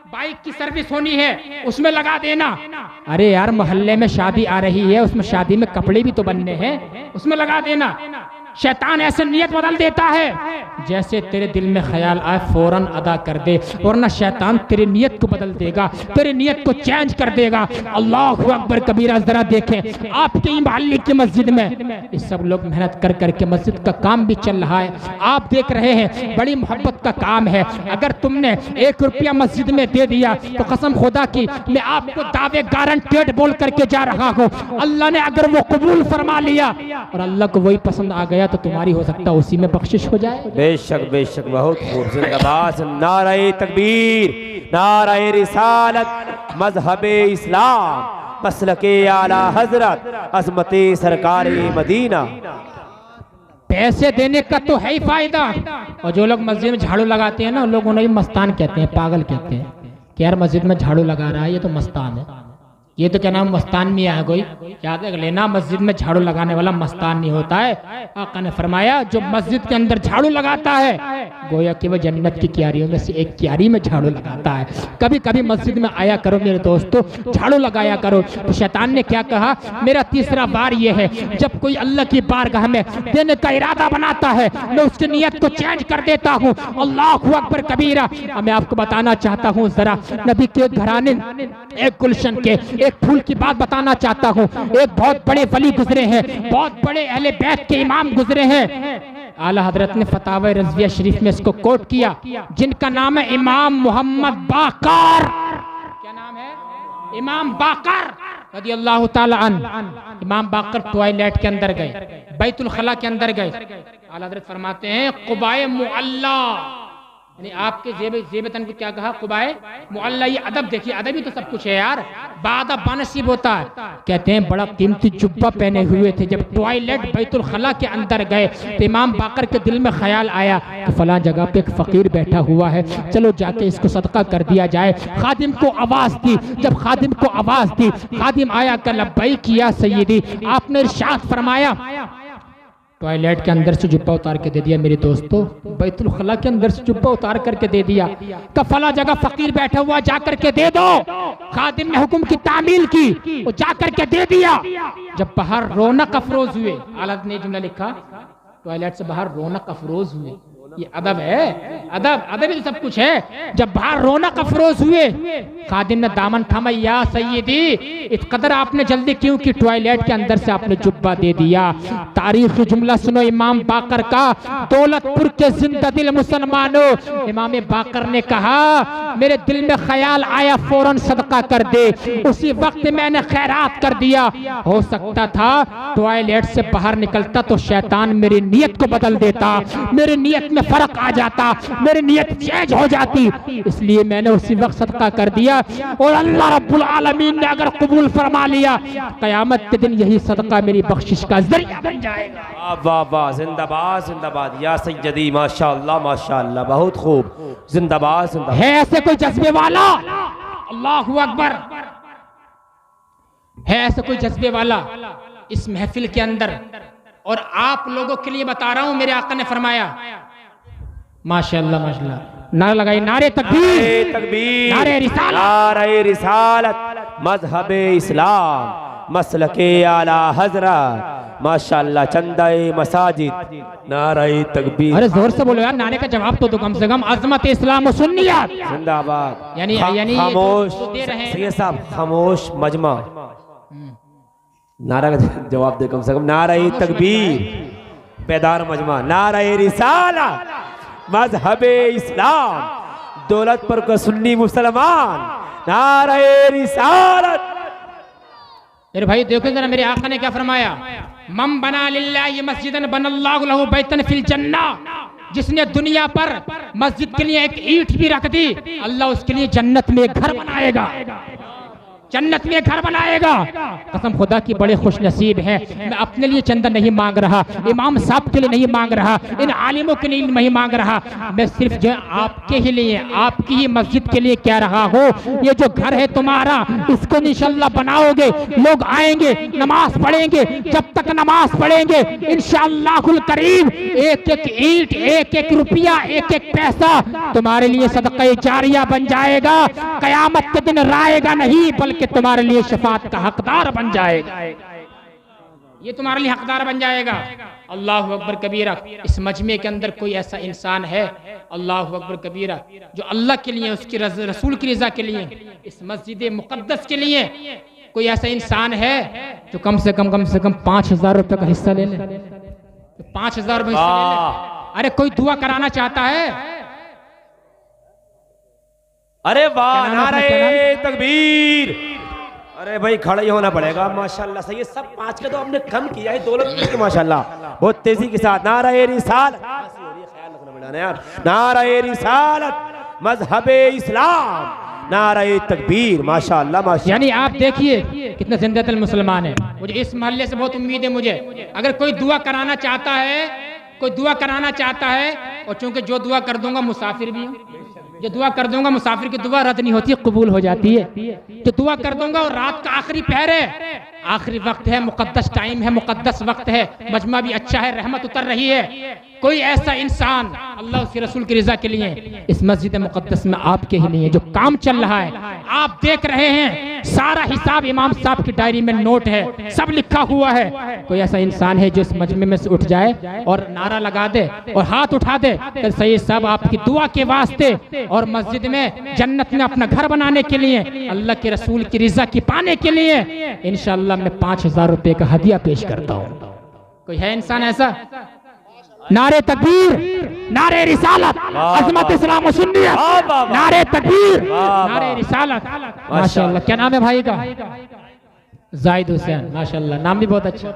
बाइक की सर्विस होनी है उसमें लगा देना, अरे यार मोहल्ले में शादी आ रही है, उसमें शादी में कपड़े भी तो बनने हैं, उसमें लगा देना। शैतान ऐसे नियत बदल देता है, जैसे तेरे दिल में ख्याल आए फौरन अदा कर दे, वरना शैतान तेरी नियत को बदल देगा, तेरी नियत को चेंज कर देगा। अल्लाहु अकबर कबीरा। जरा देखें आपके मोहल्ले की मस्जिद में ये सब लोग मेहनत कर करके मस्जिद का काम भी चल रहा है, आप देख रहे हैं, बड़ी मोहब्बत का काम है। अगर तुमने 1 रुपया मस्जिद में दे दिया तो कसम खुदा की मैं आपको दावे गारंटेड बोल करके जा रहा हूँ, अल्लाह ने अगर वो कबूल फरमा लिया और अल्लाह को वही पसंद आ गया तो तुम्हारी हो सकता है उसी में बख्शिश हो जाए। बेशक बेशक, बहुत खूबसूरत आवाज। नारे तकबीर, नारे रिसालत, मजहबे इस्लाम, मसलके आला हजरत, अज़मते सरकारे मदीना। पैसे देने का तो है ही फायदा, और जो लोग मस्जिद में झाड़ू लगाते हैं ना, लोग उन्हें मस्तान कहते हैं, पागल कहते हैं कि यार मस्जिद में झाड़ू लगा रहा है ये तो मस्तान है, ये तो क्या नाम मस्तान में आया कोई, याद रख लेना मस्जिद में झाड़ू लगाने वाला मस्तान नहीं होता है। आका ने फरमाया जो मस्जिद के अंदर झाड़ू लगाता है गोया कि वह जन्नत की क्यारियों में से एक क्यारी में झाड़ू लगाता है। कभी कभी मस्जिद में आया करो मेरे दोस्तों, झाड़ू लगाया करो। तो शैतान ने क्या कहा, मेरा तीसरा बार ये है, जब कोई अल्लाह की बारगाह में देने का इरादा बनाता है मैं उसकी नियत को चेंज कर देता हूँ। अल्लाहु अकबर कबीरा। मैं आपको बताना चाहता हूँ जरा नबी के घराने एक गुलशन के एक फूल की बात बताना चाहता हूँ। एक बहुत बड़े वली गुजरे हैं, बहुत बड़े अहले बैत के इमाम गुजरे हैं, आला हजरत ने फतावा रज़विया शरीफ में इसको कोट किया, जिनका नाम है इमाम मोहम्मद बाकर। क्या नाम है? इमाम बाकर। रज़ी अल्लाह ताला अन्हु इमाम बाकर टॉयलेट के अंदर गए, बैतुल खला के अंदर गए। आला हज़रत फरमाते हैं क़ुबाए मुअल्ला, यानी आपके जेबतन को क्या कहा, क़ुबाए मुअल्ला। ये अदब देखिए, अदब ही तो सब कुछ है यार, बादब बानसीब होता है। कहते हैं बड़ा कीमती जुब्बा पहने हुए थे, जब टॉयलेट बैतुल खला के अंदर गए तो इमाम बाकर के दिल में ख्याल आया कि फलां जगह पे एक फ़कीर बैठा हुआ है, चलो जाके इसको सदका कर दिया जाए। खादिम को आवाज़ दी, जब खादिम को आवाज़ दी, खादिम आया कर लब्बैक या सय्यदी। आपने इरशाद फरमाया, टॉयलेट के अंदर से जुब्बा उतार के दे दिया मेरे दोस्तों, बैतुल खला के अंदर से जुब्बा उतार करके दे दिया। का फला जगह फकीर बैठा हुआ, जा करके दे दो। खादिम ने हुक्म की तामील की, वो जा करके दे दिया। जब बाहर रौनक अफरोज हुए, आला ने जुमला लिखा, टॉयलेट से बाहर रौनक अफरोज हुए। ये अदब है, अदब अदब ही सब कुछ है। जब बाहर रौनक अफरोज हुए, खादिम ने दामन थामा, या सय्यदी इस कदर आपने जल्दी क्यों की, टॉयलेट के अंदर से आपने जुब्बा दे दिया। तारीखी जुमला सुनो इमाम बाकर का, दौलतपुर के जिंदा दिल मुसलमानों, इमाम बाकर ने कहा मेरे दिल में ख्याल आया फौरन सदका कर दे। उसी वक्त मैंने खैरात कर दिया। हो सकता था टॉयलेट से बाहर निकलता तो शैतान मेरी नियत को बदल देता, मेरी नियत में फर्क आ जाता, मेरी नियत चेंज हो जाती, इसलिए मैंने उसी वक्त सदका कर दिया। और अल्लाह रब्बुल आलमीन ने अगर कबूल फरमा लिया, कयामत के दिन यही सदका मेरी बख्शिश का जरिया बन जाएगा। वाह वाह, जिंदाबाद जिंदाबाद या सय्यदी, माशाअल्लाह माशाअल्लाह, बहुत खूब, जिंदाबाद जिंदाबाद। है ऐसे कोई जज्बे वाला, अल्लाहु अकबर, है ऐसे कोई जज्बे वाला इस महफिल के अंदर? और आप लोगों के लिए बता रहा हूं, मेरे आका ने फरमाया, माशाअल्लाह माशाअल्लाह, नारा लगाई, नारे तकबीर, तकबीर, नारे रिसालत, नारे रिसालत, मजहबे इस्लाम, मसलके आला हजरत, माशाअल्लाह, चंदाए मसाजिद, नारे तकबीर। अरे जोर से बोलो यार, नारे का जवाब तो दो कम से कम। अजमत इस्लाम व सुन्नियत, जिंदाबाद। यानी खामोश दे रहे हैं सैयद साहब, खामोश मजमा, नारा का जवाब दे कम से कम। नारे तकबीर, बेदार मजमा, नारे रिसाला, मजहबे इस्लाम, दौलतपुर का सुन्नी मुसलमान, नारे रिसालत। मेरे भाई देखो जरा, मेरे आका ने क्या फरमाया, मम बना लिल्लाहि मस्जिदन बनल्लाहु लहु बैतन फिल जन्नह। जिसने दुनिया पर मस्जिद के लिए एक ईंट भी रख दी, अल्लाह उसके लिए जन्नत में एक घर बनाएगा, जन्नत में घर बनाएगा। कसम खुदा की बड़े खुश नसीब है। मैं अपने लिए चंदा नहीं मांग रहा, इमाम साहब के लिए नहीं मांग रहा, इन आलिमों के लिए नहीं मांग रहा, मैं सिर्फ जो आपके ही लिए, आपकी ही मस्जिद के लिए कह रहा हूँ, ये जो घर है तुम्हारा, इसको इंशाअल्लाह बनाओगे, लोग आएंगे, नमाज पढ़ेंगे। जब तक नमाज पढ़ेंगे इंशाअल्लाहुल करीम एक एक ईंट, एक एक रुपया, एक एक पैसा तुम्हारे लिए सदका जारिया बन जाएगा। कयामत के दिन राएगा नहीं, बल्कि कि तुम्हारे लिए शफात का हकदार बन जाएगा, ये तुम्हारे लिए हकदार बन जाएगा। अल्लाहु अकबर कबीरा। इस मजमे के अंदर कोई ऐसा इंसान है, अल्लाहु अकबर कबीरा, जो अल्लाह के लिए, उसके रसूल की रजा के लिए, इस मस्जिद मुकद्दस के लिए कोई ऐसा इंसान है जो कम से कम 5,000 रुपए का हिस्सा ले ले? 5,000 रुपए हिस्सा ले ले। अरे कोई दुआ कराना चाहता है? अरे वाह, नारे तकबीर। अरे भाई खड़ा ही होना पड़ेगा, माशाल्लाह। सही है, सब 5 के तो हमने कम किया है, दौलत के माशाल्लाह बहुत तेजी के साथ। नारे रिसालत, ख्याल रखना पड़ेगा यार, नारे रिसालत, मजहबे इस्लाम, नारे तकबीर, माशाल्लाह माशाल्लाह। यानी आप देखिए कितने जिंदा दिल मुसलमान है। मुझे इस मोहल्ले से बहुत उम्मीद है, मुझे अगर कोई दुआ कराना चाहता है, कोई दुआ कराना चाहता है, और चूंकि जो दुआ कर दूंगा मुसाफिर भी हूँ, जो दुआ कर दूंगा, मुसाफिर की दुआ रद्द नहीं होती, कबूल हो जाती है। जो दुआ कर दूंगा, और रात का आखिरी पहर है, आखिरी वक्त है, मुकद्दस टाइम है, मुकद्दस वक्त है, मजमा भी अच्छा है, रहमत उतर रही है। कोई ऐसा इंसान अल्लाह उसके रसूल की रजा के लिए इस मस्जिद मुकद्दस में आपके ही लिए जो काम चल रहा है, आप देख रहे हैं, सारा हिसाब इमाम साहब की डायरी में नोट है, सब लिखा हुआ है। कोई ऐसा इंसान है जो इस मजमे में से उठ जाए और नारा लगा दे और हाथ उठा दे, तो सैयद साहब आपकी दुआ के वास्ते और मस्जिद में जन्नत में अपना घर बनाने के लिए, अल्लाह के रसूल की रजा की पाने के लिए इंशाअल्लाह मैं 5,000 रुपए का हदिया पेश करता हूँ। कोई है इंसान ऐसा? नारे तकबीर, नारे रिसालत, अज़मत इस्लाम व सुन्नियत, नारे तकबीर, नारे रिसालत, माशाअल्लाह। क्या नाम है भाई का? जाहिद हुसैन, माशाल्लाह, नाम भी बहुत अच्छा,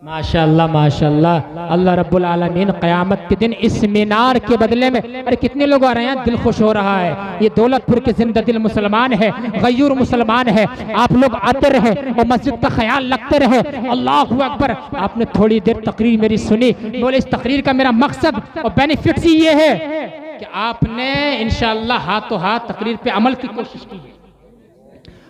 माशाल्लाह माशाल्लाह। अल्लाह रब्बुल आलमीन क़यामत के दिन इस मीनार के बदले में, अरे कितने लोग आ रहे हैं, दिल खुश हो रहा है। ये दौलतपुर के जिंदा दिल मुसलमान है, गयूर मुसलमान है। आप लोग आते रहे और मस्जिद का ख्याल रखते रहे। अल्लाहु अकबर। आपने थोड़ी देर तकरीर मेरी सुनी, बोले इस तकरीर का मेरा मकसद और बेनिफिट्स ये है कि आपने इंशाअल्लाह हाथों हाथ तकरीर पे अमल की कोशिश की है,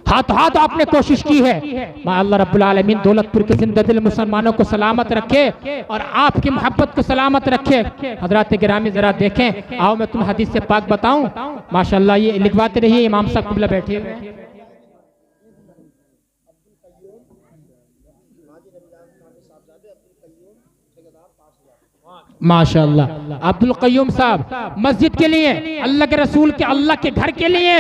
हाथ हाथ आपने कोशिश की है। अल्लाह रब्बुल आलमीन दौलतपुर के जिंदा दिल मुसलमानों को सलामत रखे और आपकी मोहब्बत को सलामत रखे। हजरात गिरामी जरा देखें, आओ मैं तुम्हें हदीस से पाक बताऊं। माशाल्लाह, ये लिखवाते रहिए, इमाम साहब कुबला बैठे हुए हैं। माशाल्लाह, अब्दुल कय्यूम साहब मस्जिद के लिए, अल्लाह के रसूल के, अल्लाह के घर के लिए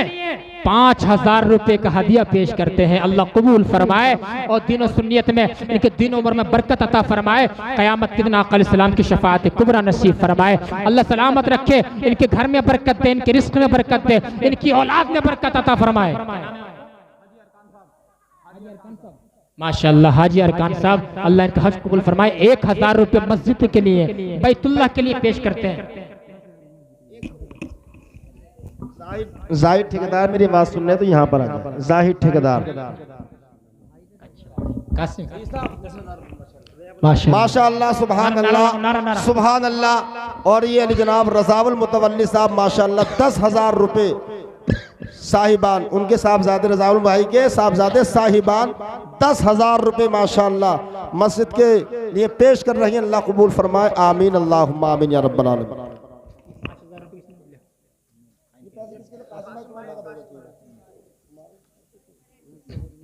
5000 रुपए का हदिया पेश करते हैं। अल्लाह कबूल फरमाए और दीन और सुन्नियत में इनके दिन उम्र में बरकत अता फरमाए। क़यामत के दिन आका अलैहिस्सलाम की शफाअत कुबरा नसीब फरमाए। अल्लाह सलामत रखे, इनके घर में बरकत दे, इनके रिस्क में बरकत दे, इनकी औलाद में बरकत अता फरमाए। माशाल्लाह, हाजी अरकान साहब, अल्लाह इनका हज कबूल फरमाए। 1000 रुपए मस्जिद के लिए, बैतुल्लाह के लिए पेश करते हैं। जाहिद ठेकेदार मेरी बात सुन रहे तो यहाँ पर आ जाए। जाहिद ठेकेदार, माशाअल्लाह, सुभान अल्लाह, सुभान अल्लाह। और ये अली जनाब रज़ाउल मुतवल्ली साहब माशाअल्लाह 10,000 रुपए साहिबान, उनके साहबजादे रज़ाउल भाई के साहबजादे साहिबान 10,000 रुपए माशाअल्लाह मस्जिद के लिए पेश कर रही हैं। अल्लाह कबूल फरमाए, आमीन अल्लाहुम्मा आमीन या रब्बल आलमीन।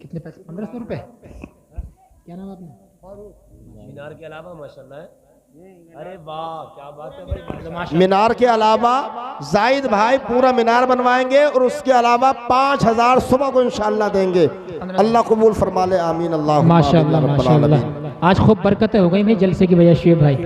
कितने पैसे? 1500 रुपए। क्या नाम आपने? मीनार के अलावा माशाल्लाह, अरे वाह क्या बात है भाई। मीनार के अलावा जाहिद भाई पूरा मीनार बनवाएंगे और उसके अलावा 5000 सुबह को इंशाअल्लाह देंगे। अल्लाह कबूल फरमा ले, आमीन अल्लाह माशाअल्लाह माशाअल्लाह। आज खूब बरकतें हो गई नहीं जलसे की वजह से भाई।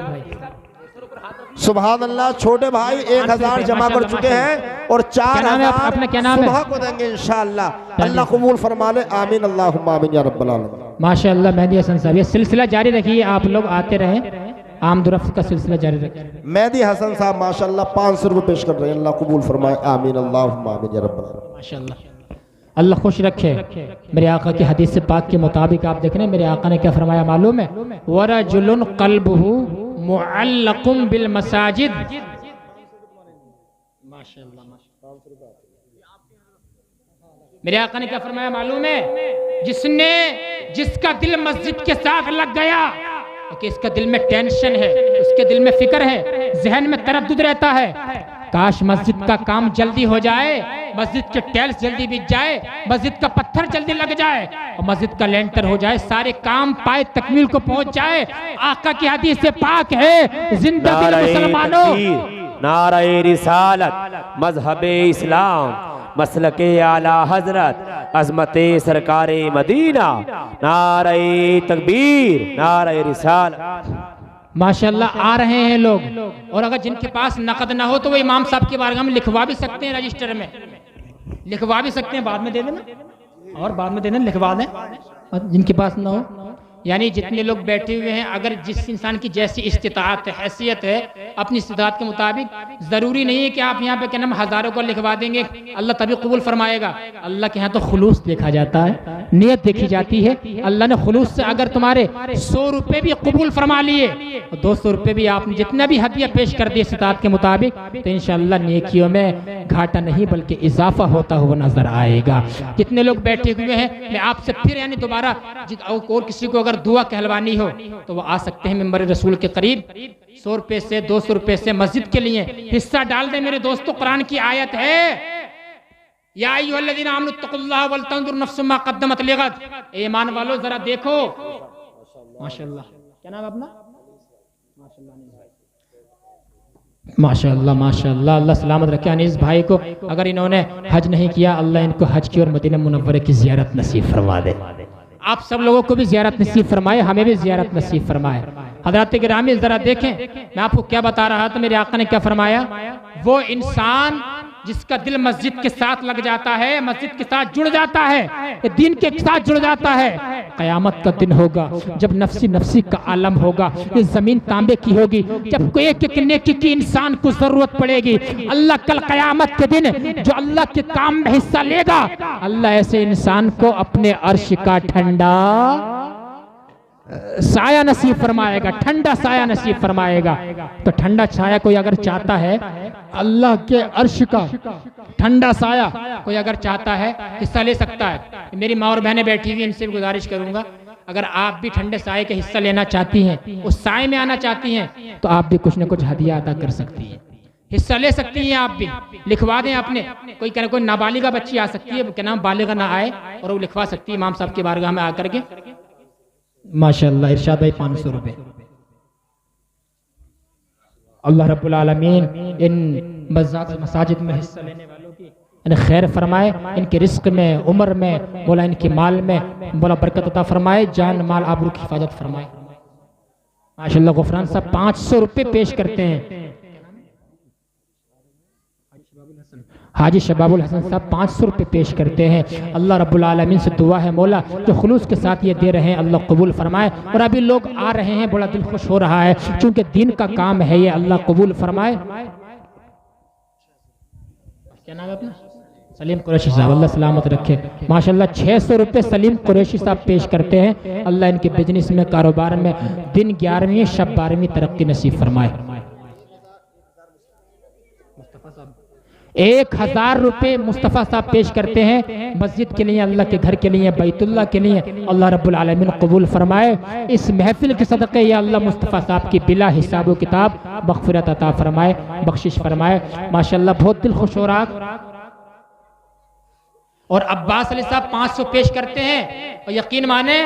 सुभान अल्लाह। छोटे भाई 1000 जमा कर चुके हैं और 4000 अपना क्या नाम सुबह है? को देंगे इंशाअल्लाह। अल्लाह कबूल फरमा ले, आमीन अल्लाहुम्मा आमीन या रब्बल आलमीन। माशाअल्लाह। मेहदी हसन साहब, ये सिलसिला जारी रखिए, आप लोग आते रहें, आमदरफ्त का सिलसिला जारी रखें। मेहदी हसन साहब माशाअल्लाह 500 रुपए पेश कर रहे हैं। अल्लाह कबूल फरमाए, आमीन अल्लाहुम्मा आमीन या रब्बल आलमीन। माशाअल्लाह, अल्लाह खुश रखे। मेरे आका की हदीस से पाक के मुताबिक आप देख रहे हैं, मेरे आका ने क्या फरमाया मालूम है? वरजुलुन क़ल्बुहु मुअल्लक़ुम बिल मसाजिद। माशाअल्लाह, मेरे आका ने क्या फरमाया मालूम है? जिसका दिल मस्जिद के साथ लग गया, कि इसका दिल में टेंशन है, उसके दिल में फिक्र है, जहन में तरद्दुद रहता है, काश मस्जिद का काम जल्दी हो जाए, मस्जिद के टाइल्स जल्दी बिछ जाए, मस्जिद का पत्थर जल्दी लग जाए और मस्जिद का लेंटर हो जाए, सारे काम पाए तकमील को पहुंच जाए। आका की हदीस से पाक है, जिंदा दिल मुसलमानों, नारे रिसालत, मजहबे इस्लाम, मसलके आला हजरत, अजमते सरकारे मदीना, नारे तकबीर, नारे रिसालत। माशाल्लाह आ रहे हैं लोग। और अगर जिनके पास नकद ना हो तो वो इमाम साहब के बारगाह में लिखवा भी सकते हैं, रजिस्टर में लिखवा भी सकते हैं, बाद में दे देना और बाद में देना, लिखवा दें। और जिनके पास ना हो, यानी जितने लोग बैठे हुए हैं, अगर जिस इंसान की जैसी इस्तिताअत है, हैसियत है, अपनी इस्तिताअत के मुताबिक, जरूरी नहीं है कि आप यहाँ पे क्या नाम हजारों को लिखवा देंगे, अल्लाह तभी कबूल फरमाएगा। अल्लाह के यहाँ तो खुलूस देखा जाता है, नियत देखी जाती है। अल्लाह ने खुलूस से अगर तुम्हारे 100 रुपए भी कबूल फरमा लिए और 200 रुपए भी आपने जितना भी हदिया पेश कर दिया इस्तिताअत के मुताबिक, तो इंशाअल्लाह नेकियों में घाटा नहीं बल्कि इजाफा होता हुआ नजर आएगा। कितने लोग बैठे हुए हैं, मैं आपसे फिर यानी दोबारा और किसी को अगर दुआ कहलवानी हो तो वो आ सकते हैं मिंबर रसूल के करीब। 100 रुपए से 200 रुपए से मस्जिद के लिए हिस्सा डाल दे मेरे दोस्तों। कुरान की आयत है, या अय्युहल्लज़ीना आमनु तक़ुल्लाह वल तंजुर नफ्सुम मा क़द्दमत लिग़द। ईमान वालों जरा देखो। माशाअल्लाह, क्या नाम अपना? माशाअल्लाह माशाअल्लाह। अल्लाह सलामत रखे अनीस भाई को। अगर इन्होंने हज नहीं किया, अल्लाह इनको हज की और मदीना मुनव्वरे की ज़ियारत नसीब फरमा दे। आप सब लोगों को भी ज़ियारत नसीब फरमाए, हमें भी ज़ियारत नसीब फरमाए। हज़रात गिरामी जरा देखें, मैं आपको क्या बता रहा था, मेरे आका ने क्या फरमाया? वो इंसान जिसका दिल मस्जिद के साथ लग जाता है, मस्जिद के साथ जुड़ जाता है, दीन के साथ जुड़ जाता है, कयामत का दिन होगा जब नफ्सी नफ्सी का आलम होगा, ये जमीन तांबे की होगी, जब कोई एक नेकी की इंसान को जरूरत पड़ेगी, अल्लाह कल कयामत के दिन जो अल्लाह के काम में हिस्सा लेगा, अल्लाह ऐसे इंसान को अपने अर्श का ठंडा साया नसीब फरमाएगा, ठंडा साया नसीब फरमाएगा। तो ठंडा छाया कोई अगर चाहता है, अल्लाह के अर्श का ठंडा साया कोई अगर चाहता है, हिस्सा ले सकता है। मेरी माँ और बहनें बैठी हुई, इनसे भी गुजारिश करूंगा, अगर आप भी ठंडे साये के हिस्सा लेना चाहती हैं, उस साये में आना चाहती हैं, तो आप भी कुछ न कुछ हदिया अदा कर सकती हैं, हिस्सा ले सकती हैं। आप भी लिखवा दें अपने, कोई कह कोई नाबालिगा बच्ची आ सकती है, क्या नाम बालिगा ना आए, और वो लिखवा सकती है इमाम साहब की बारगाह में आकर के। माशाअल्लाह इरशाद भाई 500 रुपए। अल्लाह रब्बुल आलमीन इन मसाजिद में हिस्सा लेने वालों की इन्हें खैर फरमाए, इनके रिस्क में, उम्र में, बोला इनके माल में बोला बरकत अता फरमाए, जान माल आबरू की हिफाजत फरमाए। माशाअल्लाह गुफरान साहब 500 रुपए पेश करते हैं। हाजी शबाबुल हसन साहब 500 रुपए पेश करते हैं। अल्लाह रब्बुल आलमीन से दुआ है मौला जो खुलूस के साथ ये दे रहे हैं अल्लाह कबूल फरमाए। और अभी लोग आ रहे हैं, बड़ा दिल खुश हो रहा है, क्योंकि दीन का काम है ये, अल्लाह कबूल फरमाए। क्या नाम है अपना? सलीम कुरैशी साहब, अल्लाह सलामत रखे। माशाअल्लाह 600 रुपए सलीम कुरैशी साहब पेश करते हैं। अल्लाह इनके बिजनेस में, कारोबार में दिन 11वीं शब 12वीं तरक्की नसीब फरमाए। 1000 रुपए मुस्तफ़ा साहब पेश करते हैं मस्जिद के लिए, अल्लाह के घर के लिए, बैतुल्लाह के लिए। अल्लाह रब्बुल आलमीन कबूल फरमाए। इस महफिल के सदक़े या अल्लाह मुस्तफ़ा साहब की बिला हिसाब व किताब मग़फ़िरत अता फरमाए, बख्शिश फरमाए। माशाअल्लाह बहुत दिल खुश हो रहा। और अब्बास अली साहब 500 पेश करते हैं। और यकीन माने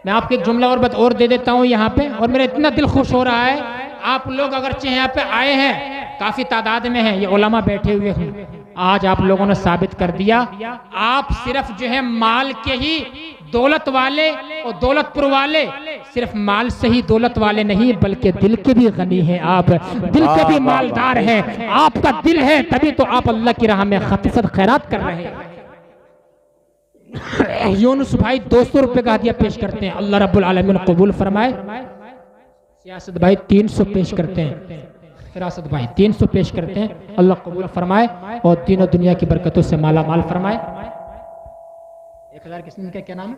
मैं आपको एक जुमला और दे देता हूँ यहाँ पे, और मेरा इतना दिल खुश हो रहा है। आप लोग अगरचे यहाँ पे आए हैं, काफी तादाद में हैं, ये उलमा बैठे हुए हैं, आज आप लोगों ने साबित कर दिया आप सिर्फ जो है माल के ही दौलत वाले और दौलतपुर वाले सिर्फ माल से ही दौलत वाले नहीं, बल्कि दिल के भी गनी हैं, आप दिल के भी मालदार हैं। आपका दिल है तभी तो आप अल्लाह की राह में खतसद खैरात कर रहे हैं। यूनुस भाई 200 रुपए का हदिया पेश करते हैं, अल्लाह रब्बुल आलमीन कबूल फरमाए। सियासत भाई 300 पेश करते हैं, फिरासत भाई 300 पेश करते हैं, अल्लाह कबूल फरमाए और तीनों दुनिया की बरकतों से माला माल फरमाए। 1000 किसने का क्या नाम है?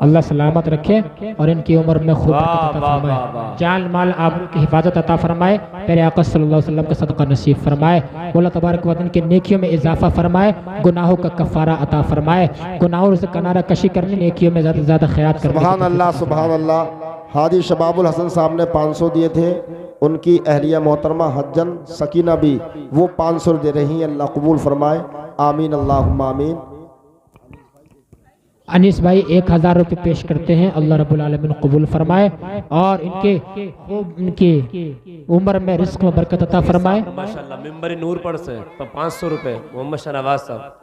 अल्लाह सलामत रखे और इनकी उम्र में खूब बरकत अता फरमाए, जान माल आबरू की हिफाजत अता फरमाए, मेरे आका सल्लल्लाहु अलैहि वसल्लम का सदका नसीब फरमाए। मौला तबारक व तआला के नेकियों में इजाफा फरमाए, गुनाहों का कफारा अता फरमाए, गुनाहों से किनारा कशी करने, नेकियों में ज़्यादा से ज़्यादा खैरात करने। सुभान अल्लाह, सुभान अल्लाह। हाजी शबाबुल हसन साहब ने 500 दिए थे, उनकी अहलिया मोहतरमा हज्जन सकीना भी वो 500 दे रही हैं, अल्लाह कबूल फरमाए, आमीन अल्लाहुम्मा आमीन। अनीस भाई 1000 रुपये पेश करते हैं, अल्लाह रब्बुल आलमीन कबूल फरमाए और इनके उम्र में रिस्क में बरकत अता फरमाए। माशाअल्लाह मिंबर नूर पर से 500 रुपए मोहम्मद शहनवाज साहब।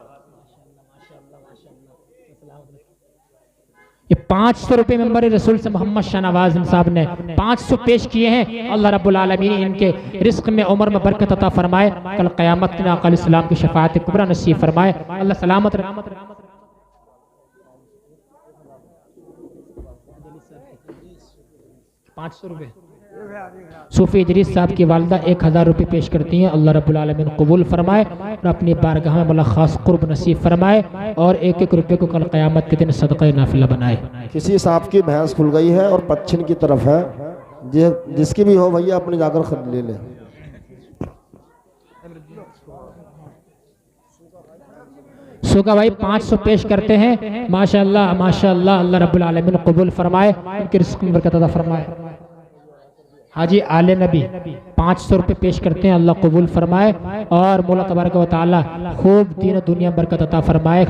ये 500 रुपये मेंबर रसूल से मोहम्मद शहनवाज साहब ने 500 पेश किए हैं। अल्लाह रब्बुल आलमीन इनके रिस्क में, उम्र में बरकत अता फरमाए, कल क़यामत में आका अलैहिस्सलाम की शफाअत कुबरा नसीब फरमाए, अल्लाह सलामत रहे। 500 रुपये सूफी इदरीस साहब की वालदा 1000 रुपये पेश करती हैं, अल्लाह रब्बुल आलमीन कबूल फरमाए और अपनी बारगाह में मौला खास कुर्ब नसीब फरमाए और 1-1 रुपये को कल क़यामत के दिन सदक़ा नाफिला बनाए। किसी साहब की भैंस खुल गई है और पश्चिम की तरफ है, जिसकी भी हो भैया अपनी जाकर खरीद ले लें। सुगा भाई 500 पेश करते हैं, माशाअल्लाह माशाअल्लाह, अल्लाह रब्बुल आलमीन कबूल फरमाए, उनके रिस्क में बरकत अता फरमाए। हाजी आले नबी 500 रुपये पेश करते हैं, अल्लाह कबूल फरमाए और मौला तबारक व तआला खूब तीनों दुनिया बरकत अता फरमाए।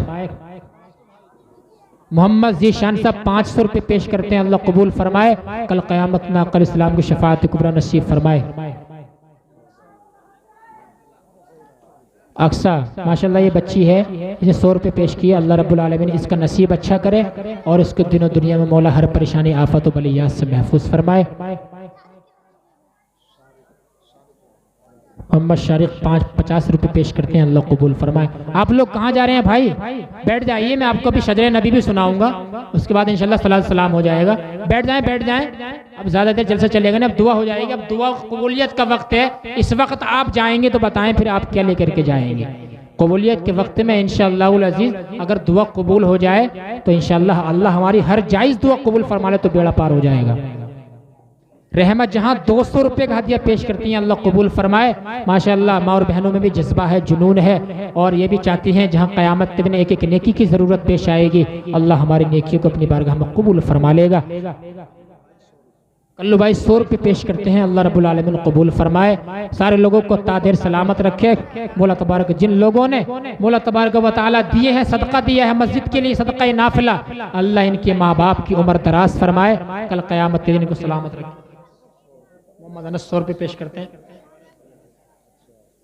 मोहम्मद जीशान साहब 500 रुपये पेश करते हैं, अल्लाह कबूल फरमाए, कल क़यामत में आका इस्लाम की शफाअत कुबरा नसीब फरमाए। अक्सा माशाल्लाह ये बच्ची है, इसे 100 रुपये पेश किया, अल्लाह रब्बुल आलमीन इसका नसीब अच्छा करे और इसको दिनों दुनिया में मौला हर परेशानी आफत व बलियात से महफूज फरमाए। मोहम्मद शारिक 50 रुपये पेश करते हैं, अल्लाह कबूल फरमाए। आप लोग कहाँ जा रहे हैं भाई? बैठ जाइए, मैं आपको अभी शजरे नबी भी सुनाऊंगा, उसके बाद इंशाल्लाह सलात सलाम हो जाएगा। बैठ जाएं, बैठ जाएं, अब ज़्यादा देर जलसा चलेगा ना, अब दुआ हो जाएगी। अब दुआ कबूलियत का वक्त है, इस वक्त आप जाएंगे तो बताएं फिर आप क्या लेकर के जाएंगे। कबूलियत के वक्त में इंशाअल्लाहुल अजीज अगर दुआ कबूल हो जाए तो इंशाअल्लाह अल्लाह हमारी हर जायज़ दुआ कबूल फरमा ले तो बेड़ा पार हो जाएगा। रहमत जहां 200 रुपये का हदिया पेश करती हैं, अल्लाह कबूल फरमाए। माशाअल्लाह माँ और बहनों में भी जज्बा है, जुनून है, और ये भी चाहती हैं जहां क़यामत के दिन एक एक नेकी की ज़रूरत पेश आएगी, अल्लाह हमारी नेकियों को अपनी बारगाह में कबूल फरमा लेगा। कल्लू भाई 100 रुपये पेश करते हैं, अल्लाह रब्बुल आलमीन कबूल फरमाए। सारे लोगों को तादेर सलामत रखे। मौला तबारक जिन लोगों ने मौला तबारक व तआला दिए हैं, सदका दिया है मस्जिद के लिए, सदका नाफिला, अल्लाह इनके माँ बाप की उम्र दराज फरमाए, कल क़यामत के दिन को सलामत रखे। मोहम्मद अनस 100 रुपये पेश करते हैं।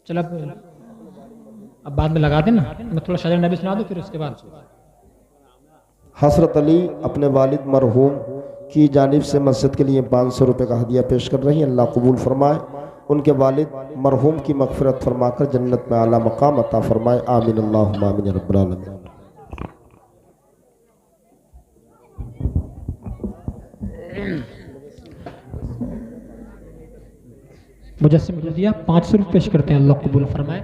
चलो अब बाद में लगा देना, मैं थोड़ा शजर नबी सुना दूँ फिर उसके बाद। हसरत अली अपने वालिद मरहूम की जानिब से मस्जिद के लिए 500 रुपये का हदिया पेश कर रही हैं, अल्लाह कबूल फरमाए। उनके वालिद मरहूम की मग़फ़िरत फरमाकर जन्नत में आला मकाम अता फरमाए, आमीन अल्लाहुम्मा आमीन या रब्बल आलमीन। मुजस्सिम दिया 500 रुपये पेश करते हैं, अल्लाह कबूल फरमाए।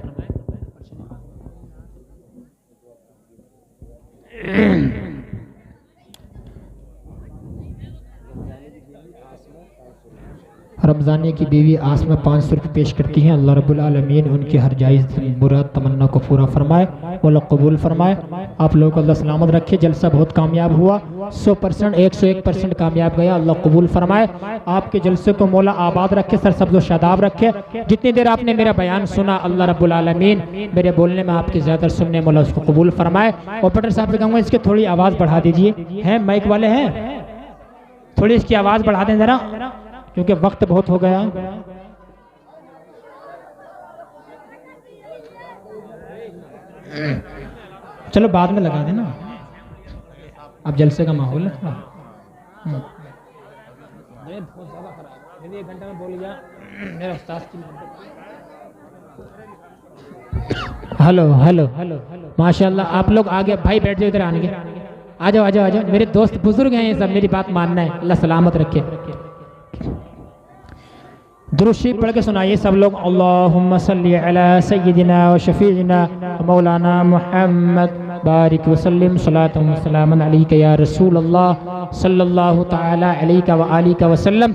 रमज़ानी की बीवी आसमा 500 रुपये पेश करती हैं, अल्लाह रब्बुल आलमीन उनकी हर जायज़ मुराद तमन्ना को पूरा फरमाए, वो कबूल फरमाए। आप लोगों को अल्लाह सलामत रखे। जलसा बहुत कामयाब हुआ, 100% 101% कामयाब गया, अल्लाह कबूल फरमाए। आपके जलसे को मौला आबाद रखे, सरसब्ज़ व शादाब रखे। जितनी देर आपने मेरा बयान सुना, अल्लाह रब्बुल आलमीन मेरे बोलने में आपकी ज़्यादा सुनने मौला उसको कबूल फरमाए। ऑपरेटर साहब से कहूँगा इसकी थोड़ी आवाज़ बढ़ा दीजिए, हैं माइक वाले हैं, थोड़ी इसकी आवाज़ बढ़ा दें ज़रा, क्योंकि वक्त बहुत हो गया। चलो बाद में लगा देना, अब जलसे का माहौल है थोड़ा। बहुत ज़्यादा खराब, 1 घंटा में बोल गया मेरा उस्ताद की। हेलो हेलो हेलो, माशाल्लाह आप लोग आगे भाई बैठ जाओ, इधर आने, आ जाओ आ जाओ आ जाओ, मेरे दोस्त बुजुर्ग हैं ये सब, मेरी बात मानना है, अल्लाह सलामत रखे। दुरूद शरीफ पढ़ के सुनाइए सब लोग। अल्लाहुम्मा सल्ली अला सय्यिदिना व शफीइना मौलाना मुहम्मद बारिक वसल्लिम सलातन व सलामन अलैका या रसूल अल्लाह सल्लल्लाहु तआला अलैका व आलिका वसल्लम।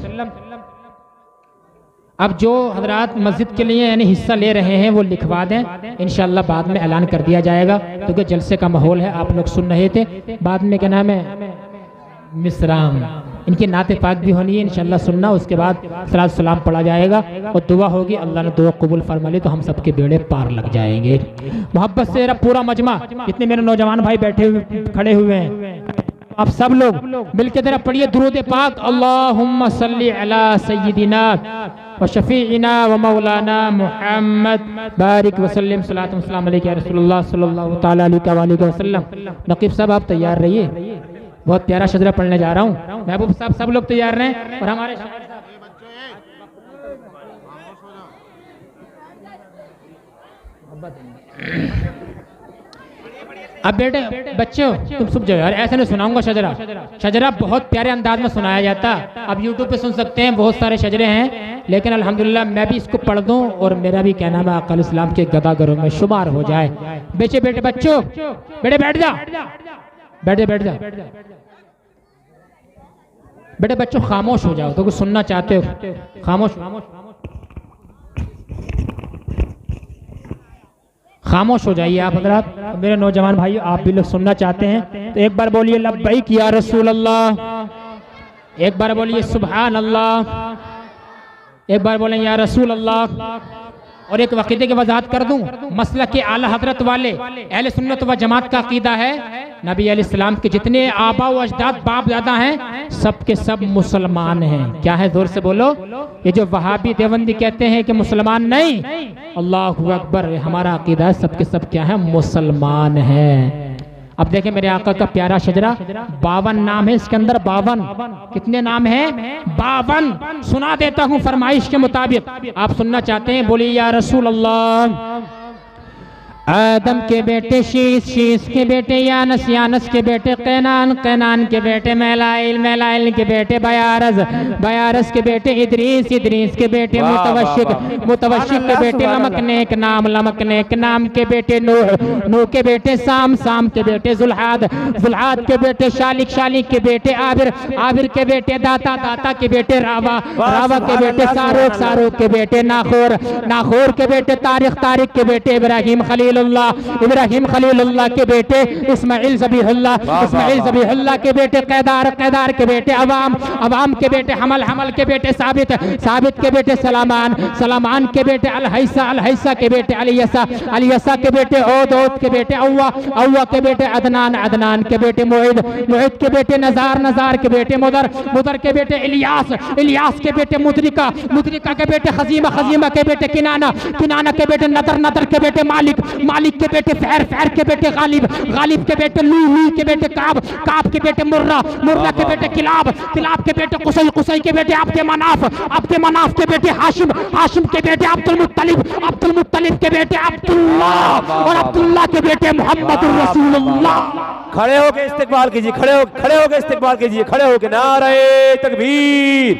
अब जो हजरात मस्जिद के लिए यानी हिस्सा ले रहे हैं वो लिखवा दें, इंशाअल्लाह बाद में ऐलान कर दिया जाएगा, क्योंकि जलसे का माहौल है, आप लोग सुन रहे थे। बाद में क्या नाम है, मिसराम, इनकी नाते पाक भी होनी है, इंशाअल्लाह सुनना, उसके बाद सलात सलाम पढ़ा जाएगा और दुआ होगी, अल्लाह ने दुआ कबूल फरमा ली तो हम सबके बेड़े पार लग जाएंगे। मोहब्बत से पूरा मजमा, जितने मेरे नौजवान भाई बैठे हुए खड़े हुए हैं, आप सब लोग मिलकर जरा पढ़िए दुरूद पाक। अल्लाहुम्मा सल्ली अला सय्यिदिना व शफीइना व मौलाना मुहम्मद बारिक वसल्लिम सलातन व सलाम अलैका या रसूलुल्लाह सल्लल्लाहु तआला अलैहि वसल्लम। नकीब साहब आप तैयार रहिए, बहुत प्यारा शजरा पढ़ने जा रहा हूँ। महबूब साहब सब लोग तैयार रहें, और हमारे अब बेटे बच्चों तुम सुन जाओ यार, ऐसे नहीं सुनाऊंगा शजरा। शजरा बहुत प्यारे अंदाज में सुनाया जाता, अब यूट्यूब पे सुन सकते हैं, बहुत सारे शजरे हैं, लेकिन अल्हम्दुलिल्लाह मैं भी इसको पढ़ दूं और मेरा भी क्या नाम है अक़ल इस्लाम के गदागरों में शुमार हो जाए। बेटे बेटे बच्चों बेटे बैठ जा, बैठ जा बैठ जा बेटे बच्चों खामोश हो जाओ, तो कुछ सुनना चाहते हो, खामोश खामोश हो जाइए आप हज़रात। मेरे नौजवान भाइयों आप भी लोग सुनना चाहते हैं तो एक बार बोलिए लब्बैक या रसूल अल्लाह, एक बार बोलिए सुभान अल्लाह, एक बार बोलें या रसूल अल्लाह। और एक अक़ीदे की वजाहत कर दूं, मसला के आला हजरत वाले अहले सुन्नत व जमात का अक़ीदा है, नबी अलैहिस्सलाम के जितने आबा व अजदाद बाप दादा हैं सब के सब मुसलमान हैं। क्या है, जोर से बोलो। ये जो वहाबी देवबंदी कहते हैं कि मुसलमान नहीं, अल्लाहु अकबर, हमारा अक़ीदा है सब के सब क्या है, मुसलमान हैं। अब देखें मेरे आका का प्यारा शजरा, 52 नाम है इसके अंदर, 52। कितने नाम है? 52। सुना देता हूँ फरमाइश के मुताबिक। आप सुनना चाहते हैं? बोलिए या रसूल अल्लाह। आदम के बेटे शीश, शीश के बेटे यानस, यानस के बेटे कैनान, कैनान के बेटे मैलाइल, मैलाइल के बेटे बयारस, बयारस के बेटे इदरीस, इदरीस के बेटे मुतवशिक, मुतवशिक के बेटे लमकनेक नाम, लमकनेक नाम के बेटे नूह, नूह के बेटे साम, साम के बेटे जुल्हाद, जुल्हाद के बेटे शालिक, शालिक के बेटे आबिर, आबिर के बेटे दाता, दाता के बेटे रावा, रावा के बेटे सारूक, सारूक के बेटे नाखोर, नाखोर के बेटे तारिक, तारिक के बेटे इब्राहिम खलील, इब्राहिम खलीलुल्लाह के बेटे इस्माइल ज़बीहुल्लाह, इस्माइल ज़बीहुल्लाह के बेटे कैदार, कैदार के बेटे अवाम, अवाम के बेटे हमल, हमल के बेटे साबित, साबित के बेटे सलामान, सलामान के बेटे अलहैसा, अलहैसा के बेटे अलियसा, अलियसा के बेटे ओद, ओद के बेटे अव्वा, अव्वा के बेटे अदनान, अदनान के बेटे मुईद, मुईद के बेटे नजार, नजार के बेटे मुदर, मुदर के बेटे इलियास, इलियास के बेटे मुदरिका, मुदरिका के बेटे खजीमा, खजीमा के बेटे किनाना, किनाना के बेटे नदर, नदर के बेटे मालिक, मालिक के बेटे फैर, फैर के बेटे गालिब, गालिब के बेटे लू, लू के बेटे काब, काब के बेटे मुर्रा, मुर्रा के बेटे किलाब, किलाब के बेटे कुसै, कुसै के बेटे अब्दे मनाफ, अब्दे मनाफ के बेटे हाशिम, हाशिम के बेटे अब्दुल मुत्तलिब, अब्दुल मुत्तलिब के बेटे अब्दुल्लाह और अब्दुल्लाह के बेटे मोहम्मद रसूलुल्लाह। खड़े होके इस्तिकबाल कीजिए, खड़े होके इस्तिकबाल कीजिए, खड़े होके नारे तकबीर,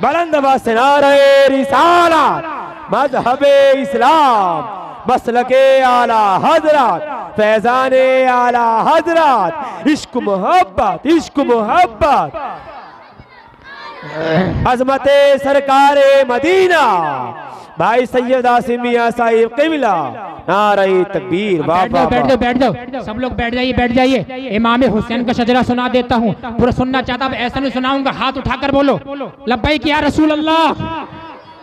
बुलंद आवाज से नारे रिसालत, मज़हबे इस्लाम, मसलके आला हजरत, फैजाने आला हजरत, इश्क मोहब्बत, इश्क मोहब्बत, अजमते सरकारे मदीना, भाई सैयद आसिम मियां साहिब क़िबला, नारे तकबीर। बैठ जाओ, बैठ जाओ, बैठ जाओ, सब लोग बैठ जाइए, बैठ जाइए। इमाम हुसैन का शजरा सुना देता हूँ, पूरा सुनना चाहता हूँ, ऐसा नहीं सुनाऊंगा, हाथ उठाकर बोलो लब्बैक या रसूल अल्लाह।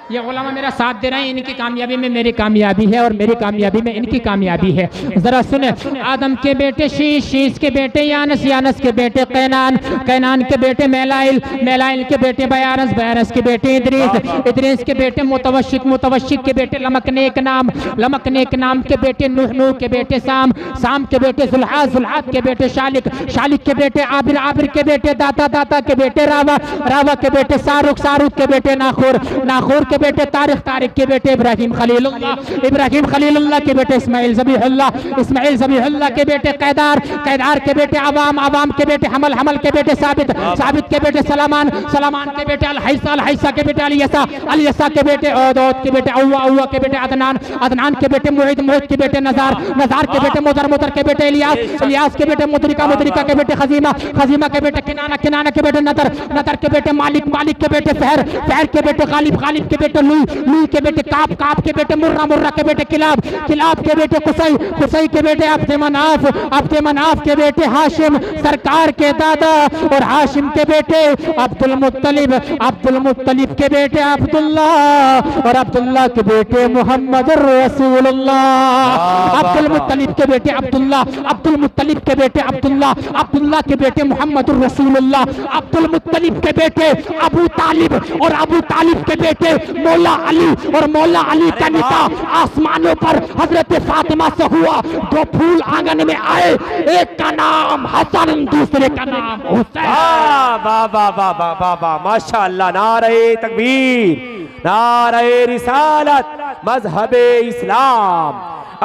ये उलमा मेरा साथ दे रहे हैं, इनकी कामयाबी में मेरी कामयाबी है और मेरी कामयाबी में इनकी कामयाबी है। जरा सुने, आदम के बेटे शीश, शीश के बेटे यानस, यानस के बेटे कैनान, कैनान के बेटे मैलाइल, मैलाइल के बेटे बयारस, बयारस के बेटे इदरीस, इदरीस के बेटे मुतवशिक, मुतवशिक के बेटे लमकनेक नाम, लमकनेक नाम के बेटे नूह, नूह के बेटे साम, साम के बेटे जुल्हाद, जुल्हाद के बेटे शालिक, शालिक के बेटे आबिर, आबिर के बेटे दाता, दाता के बेटे रावा, रावा के बेटे सारूक, सारूक के बेटे नाखोर, नाखोर के बेटे तारिक, तारिक के बेटे इब्राहिम खलीलुल्लाह, इब्राहिम खलीलुल्लाह के बेटे इस्माइल ज़बीहुल्लाह, इस्माइल ज़बीहुल्लाह के बेटे कैदार, कैदार के बेटे अवाम, अवाम के बेटे हमल, हमल के बेटे साबित, साबित के बेटे सलामान, सलामान के बेटे अलहैसा, अलहैसा के बेटे अलियसा, अलियसा के बेटे ओद, ओद के बेटे अव्वा, अव्वा के बेटे अदनान, अदनान के बेटे मुईद, मुईद के बेटे नजार, नजार के बेटे मुदर, मुदर के बेटे इलियास, इलियास के बेटे मुदरिका, मुदरिका के बेटे खजीमा, खजीमा के बेटे किनाना, किनाना के बेटे नदर, नदर के बेटे मालिक, मालिक के बेटे फहर, फहर के बेटे गालिब, गालिब के बेटे लू, लू के बेटे काब, काब के बेटे मुर्रा, मुर्रा के बेटे किलाब, किलाब के बेटे कुसै, कुसै के बेटे अब्दे मनाफ, अब्दे मनाफ के बेटे हाशिम, सरकार के दादा, और हाशिम के बेटे अब्दुल मुत्तलिब, अब्दुल मुत्तलिब के बेटे अब्दुल्लाह और अब्दुल्लाह के बेटे मोहम्मद रसूलुल्लाह, अब्दुल मुत्तलिब के बेटे अब्दुल्लाह, अब्दुल मुत्तलिब के बेटे अब्दुल्लाह, अब्दुल्लाह के बेटे मोहम्मद रसूलुल्लाह, अब्दुल मुत्तलिब के बेटे अबू तालिब और अबू तालिब के बेटे मौला अली और मौला अली का निकाह आसमानों पर हजरत फातिमा से हुआ। दो फूल आंगन में आए, एक का नाम हसन, दूसरे का नाम हुसैन। वाह वाह वाह वाह वाह वाह, माशाअल्लाह, नारे तकबीर, नारे रिसालत, मज़हबे इस्लाम,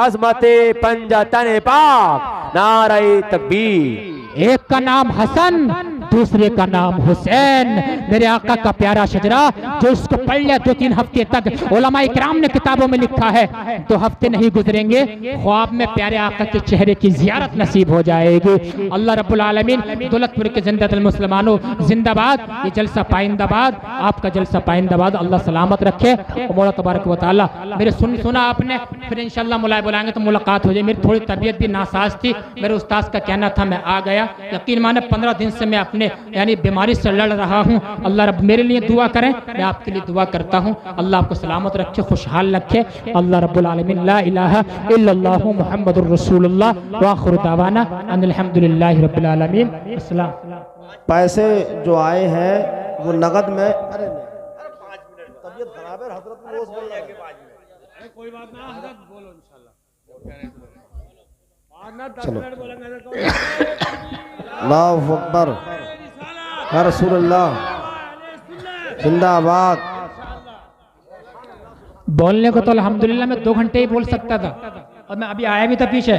अज़मते पंजतन पाक, नारे तकबीर। एक का नाम हसन, दूसरे का नाम हुसैन। मेरे आका का प्यारा शजरा जो इसको पढ़ लिया 2-3 हफ्ते तक, उलमा इकराम ने किताबों में लिखा है, 2 हफ्ते नहीं गुजरेंगे ख्वाब में प्यारे आका के चेहरे की जियारत नसीब हो जाएगी। अल्लाह रब्बुल आलमीन दौलतपुर के जिंदतुल मुस्लिमानों जिंदाबाद, ये जलसा पाइंदाबाद, आपका जलसा पाइंदाबाद, अल्लाह सलामत रखे। मौला तबारक व तआला मेरे सुना आपने, फिर इंशाअल्लाह मुलाय बुलाएंगे तो मुलाकात हो जाए। मेरी थोड़ी तबीयत भी नासाज थी, मेरे उस्ताद का कहना था, मैं आ गया। यकीन माने 15 दिन से मैं अपने यानी बीमारी से लड़ रहा हूँ। अल्लाह रब मेरे लिए दुआ करें, मैं आपके लिए दुआ करता हूँ। अल्लाह आपको सलामत रखे, खुशहाल रखे। अल्लाह रब्बुल आलमीन, ला इलाहा इल्लल्लाहु मुहम्मदुर रसूलुल्लाह व आखिरु दावाना अनिल हम्दुलिल्लाहि रब्बिल आलमीन। अस्सलाम। पैसे जो आए हैं वो नगद में, अरे तबीयत खराब है, हजरत को रोज बोल रहा है। कोई बात ना, हजरत बोलो इंशाल्लाह। चलो अल्लाहु अकबर या रसूलुल्लाह जिंदाबाद। बोलने को तो अल्हम्दुलिल्लाह मैं 2 घंटे ही बोल सकता था और मैं अभी आया भी था पीछे,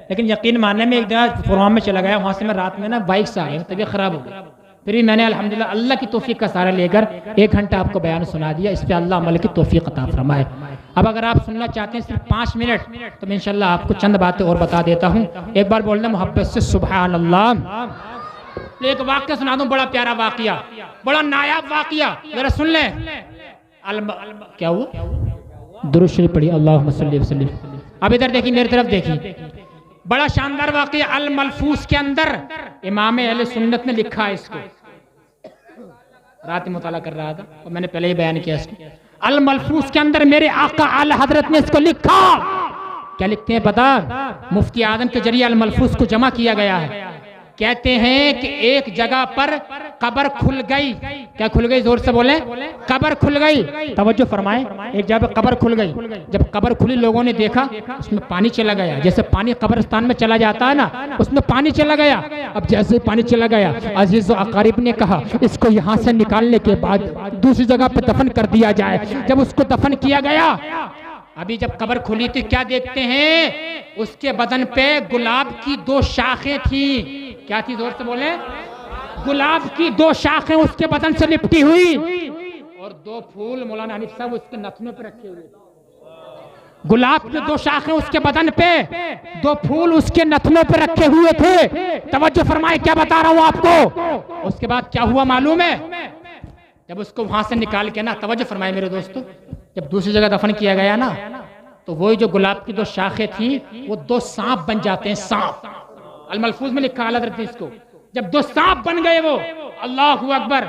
लेकिन यकीन मानने में एक जगह प्रोग्राम में चला गया, वहाँ से मैं रात में ना बाइक से आया, तबीयत खराब हो गई। फिर भी मैंने अल्हम्दुलिल्लाह अल्लाह की तौफीक का सहारा लेकर 1 घंटा आपको बयान सुना दिया। इस पे अल्लाह अमल की तौफीक अता फरमाए। अब अगर आप सुनना चाहते हैं सिर्फ 5 मिनट तो मैं इंशाल्लाह आपको चंद बातें और बता देता हूँ। एक बार बोलना मोहब्बत से सुभान अल्लाह। एक वाक्य सुना दूं, बड़ा प्यारा वाकया, बड़ा नायाब वाकया, जरा सुन ले। क्या हुआ? दुरूद शरीफ पढ़ी, अल्लाहुम्मा सल्ली वसल्लिम। अब इधर देखिए, मेरी तरफ देखिए, बड़ा शानदार वाकया अल मलफूस के अंदर इमाम अहले सुन्नत ने लिखा है इसको। रात में मुताला कर रहा था और मैंने पहले ही बयान किया इसको। अल मलफूस के अंदर मेरे आका आला हजरत ने इसको लिखा। क्या लिखते हैं पता? मुफ्ती आदम के जरिए अल मलफूस को जमा किया गया है। कहते हैं कि एक जगह पर कब्र खुल गई। क्या खुल गई? जोर से बोले, कब्र खुल गई। तवज्जो फरमाएं, एक जगह पर कब्र खुल गई। जब कब्र खुली लोगों ने देखा उसमें पानी चला गया, जैसे पानी कब्रिस्तान में चला जाता है ना, उसमें पानी चला गया। अब जैसे ही पानी चला गया, अजीज अकारिब ने कहा इसको यहाँ से निकालने के बाद दूसरी जगह पर दफन कर दिया जाए। जब उसको दफन किया गया, अभी जब कब्र खुली थी, क्या देखते हैं? उसके बदन पे गुलाब की 2 शाखें थी। क्या थी? जोर से बोले। गुलाब की 2 शाखें उसके बदन से लिपटी हुई और 2 फूल मौलाना हनीफ साहब उसके नथनों पे रखे हुए। गुलाब की 2 शाखें उसके बदन पे, 2 फूल उसके नथनों पे रखे हुए थे। तवज्जो फरमाए, क्या बता रहा हूं आपको। उसके बाद क्या हुआ मालूम है? जब उसको वहां से निकाल के ना, तवज्जो फरमाए मेरे दोस्तों, जब दूसरी जगह दफन किया गया ना, तो वही जो गुलाब की 2 शाखें थी वो 2 सांप बन जाते हैं। सांप, अल मलफूज में लिखा हजरत ने इसको। जब 2 सांप बन गए वो, अल्लाहु अकबर।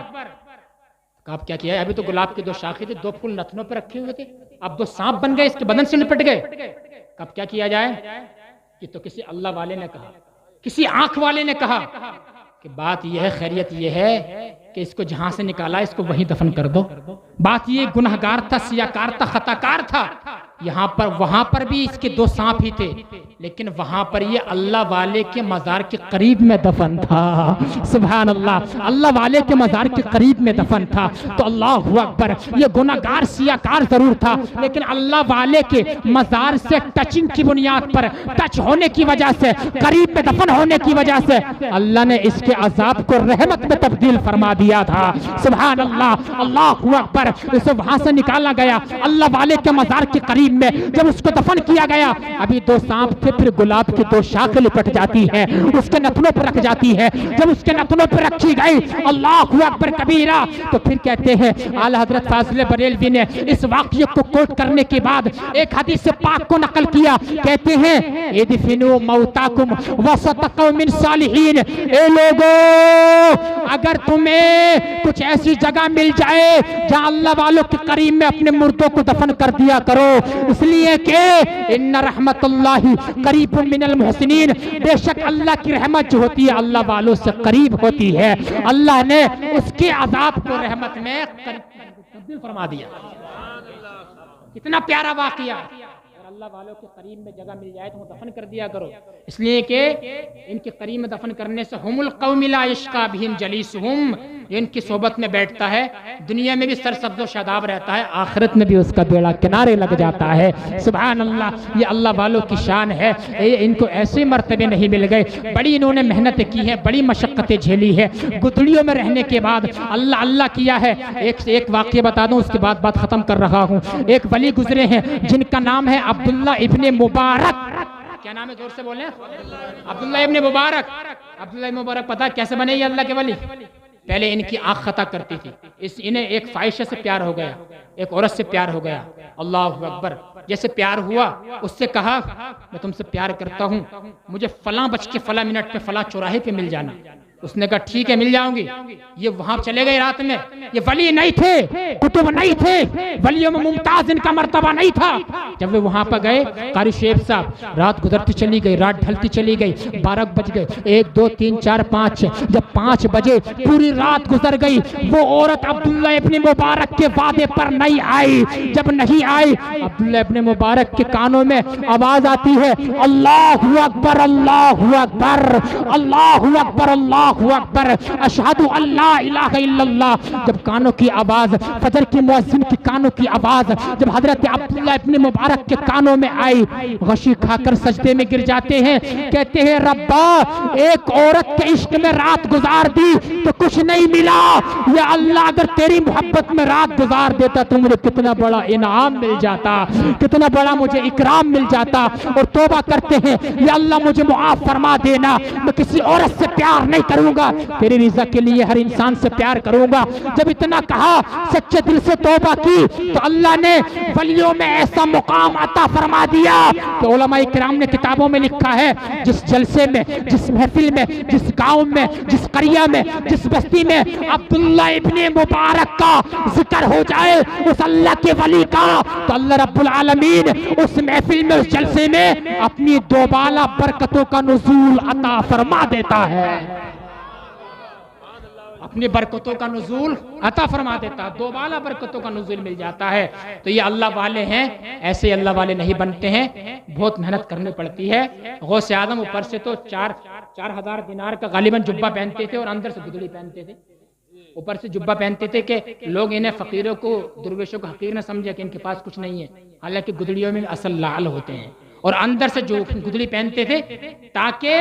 अब क्या किया? अभी तो गुलाब की 2 शाखें थी, 2 फूल नथनों पर रखे हुए थे, अब 2 सांप बन गए, इसके बदन से लिपट गए। अब क्या किया जाए? कि तो किसी अल्लाह वाले ने कहा, किसी आंख वाले ने कहा कि बात यह है, खैरियत यह है कि इसको जहां से निकाला इसको वहीं दफन कर दो। बात ये गुनहगार था, सियाकार था, खताकार था। यहाँ पर वहां पर भी इसके 2 सांप ही थे, लेकिन वहां पर ये अल्लाह वाले के मजार के करीब में दफन था। सुभान अल्लाह, अल्लाह वाले के मजार के करीब में दफन था। तो अल्लाहु अकबर, ये गुनहगार सियाकार जरूर था, लेकिन अल्लाह वाले के मजार से टचिंग की बुनियाद पर, टच होने की वजह से, करीब में दफन होने की वजह से अल्लाह ने इसके अजाब को रहमत में तब्दील फरमा दिया था। सुभान अल्लाह, अल्लाहु अकबर। इसे वहां से निकाला गया अल्लाह वाले के मजार के करीब में। जब उसको दफन किया गया, अभी 2 सांप थे, फिर गुलाब की 2 शाखें लिपट जाती है, उसके नथनों पर रख जाती है। जब उसके नथनों पर रखी गई, अल्लाहु अकबर कबीरा, तो फिर कहते हैं आला हजरत फाजिल बरेलवी ने इस वाक़ये को कोट करने के बाद एक हदीस से पाक को नकल किया। कहते हैं इदफिनु मौताकुम वसतकु मिन सालिहीन। ए लोगों, अगर तुम्हें कुछ ऐसी जगह मिल जाए जहां अल्लाह वालों के करीब में अपने मुर्दों को दफन कर दिया करो, इसलिए कि इन्ना रहमतुल्लाहि करीबुम मिनल मुहसिनीन। बेशक अल्लाह की रहमत जो होती है अल्लाह वालों से करीब होती है। अल्लाह ने उसके अजाब को रहमत में तब्दील फरमा दिया। कितना प्यारा वाकया। अल्लाह वालों के करीब में जगह मिल जाए तो दफन कर दिया करो, इसलिए कि इनके करीब में दफन करने से हुमुल कौमी ला यश्का बिहिम जलीसुहुम, इनकी सोबत में बैठता है दुनिया में भी सरसब्ज़ व शादाब रहता है, आखिरत में भी उसका बेड़ा किनारे लग जाता है। सुभान अल्लाह, ये अल्लाह वालों की शान है। इनको ऐसे मर्तबे नहीं मिल गए, बड़ी इन्होंने मेहनत की है, बड़ी मशक्क़तें झेली है, गुदड़ियों में रहने के बाद अल्लाह अल्लाह किया है। एक वाक़या बता दूं, उसके बाद बात खत्म कर रहा हूँ। एक वली गुजरे हैं जिनका नाम है अब्दुल्ला इब्ने मुबारक। क्या नाम है? जोर से बोले। अब्दुल्ला इब्ने मुबारक। अब्दुल्ला इब्ने मुबारक पता कैसे बने ये अल्लाह के वली? पहले इनकी आंख खता करती थी, इन्हें एक ख्वाहिशा से प्यार हो गया, एक औरत से प्यार हो गया। अल्लाहु अकबर। जैसे प्यार हुआ, उससे कहा मैं तुमसे प्यार करता हूँ, मुझे फलां बज के फलां मिनट पे फलां चौराहे पे मिल जाना। उसने कहा ठीक है मिल जाऊंगी। ये वहां चले गए रात में। ये वली नहीं थे, कुतुब नहीं थे, वलियों में मुमताज इनका मर्तबा नहीं था। जब वे वहां पर गए, कारी शेख साहब, रात गुजरती चली गई, रात ढलती चली गई, 12 बज गए, 1 2 3 4 5। जब 5 बजे पूरी रात गुजर गई, वो औरत अब्दुल्ला इब्ने मुबारक के वादे पर नहीं आई। जब नहीं आई, अब्दुल्ला इब्ने मुबारक के कानों में आवाज आती है, अल्लाहु अकबर, अल्लाहु अकबर, अल्लाहु अकबर, अल्लाहु अकबर, अशहदु अल्ला इलाहा इल्लल्लाह। जब कानों की आवाज, फजर की मुअज्जिन की कानों की आवाज जब हजरत अब्दुल्ला इब्ने मुबारक के कानों में आई, गशी खाकर सजदे में गिर जाते हैं। कहते हैं रब्बा, एक औरत के इश्क में रात गुजार दी तो कुछ नहीं मिला। या अल्लाह, अगर तेरी मोहब्बत में रात गुजार देता तो मुझे कितना बड़ा इनाम मिल जाता, कितना बड़ा मुझे इकराम मिल जाता। और तौबा करते हैं, या अल्लाह मुझे मुआफ फरमा देना, मैं किसी औरत से प्यार नहीं करूंगा, तेरी रिज़ा के लिए हर इंसान से प्यार करूंगा। जब इतना कहा, सच्चे दिल से तौबा की, तो अल्लाह ने वलियों में ऐसा मुकाम अता फरमा दिया कि उलमा इकराम ने किताबों में लिखा है, जिस जलसे में, जिस महफिल में, जिस गांव में, जिस करिया में, जिस बस्ती में अब्दुल्ला इब्ने मुबारक का जिक्र हो जाए, उस अल्लाह के वली का, तो अल्लाह रब्बुल आलमीन उस महफिल में, उस जलसे में अपनी दोबाला बरकतों का नुज़ूल अता फरमा देता है, अपनी बरकतों का नुज़ूल अता फरमा देता है, दोबाला बरकतों का नुज़ूल मिल जाता है। तो ये अल्लाह वाले हैं। ऐसे अल्लाह वाले नहीं बनते हैं, बहुत मेहनत करनी पड़ती है। गौसे आदम ऊपर से तो 4,000 दिनार का गालिबन जुब्बा पहनते थे और अंदर से गुदड़ी पहनते थे। ऊपर से जुब्बा पहनते थे कि लोग इन्हें फकीरों को, दुर्वेशों को हकीर न समझे कि इनके पास कुछ नहीं है, हालांकि गुदड़ियों में असल लाल होते हैं। और अंदर से जो गुदड़ी पहनते थे ताकि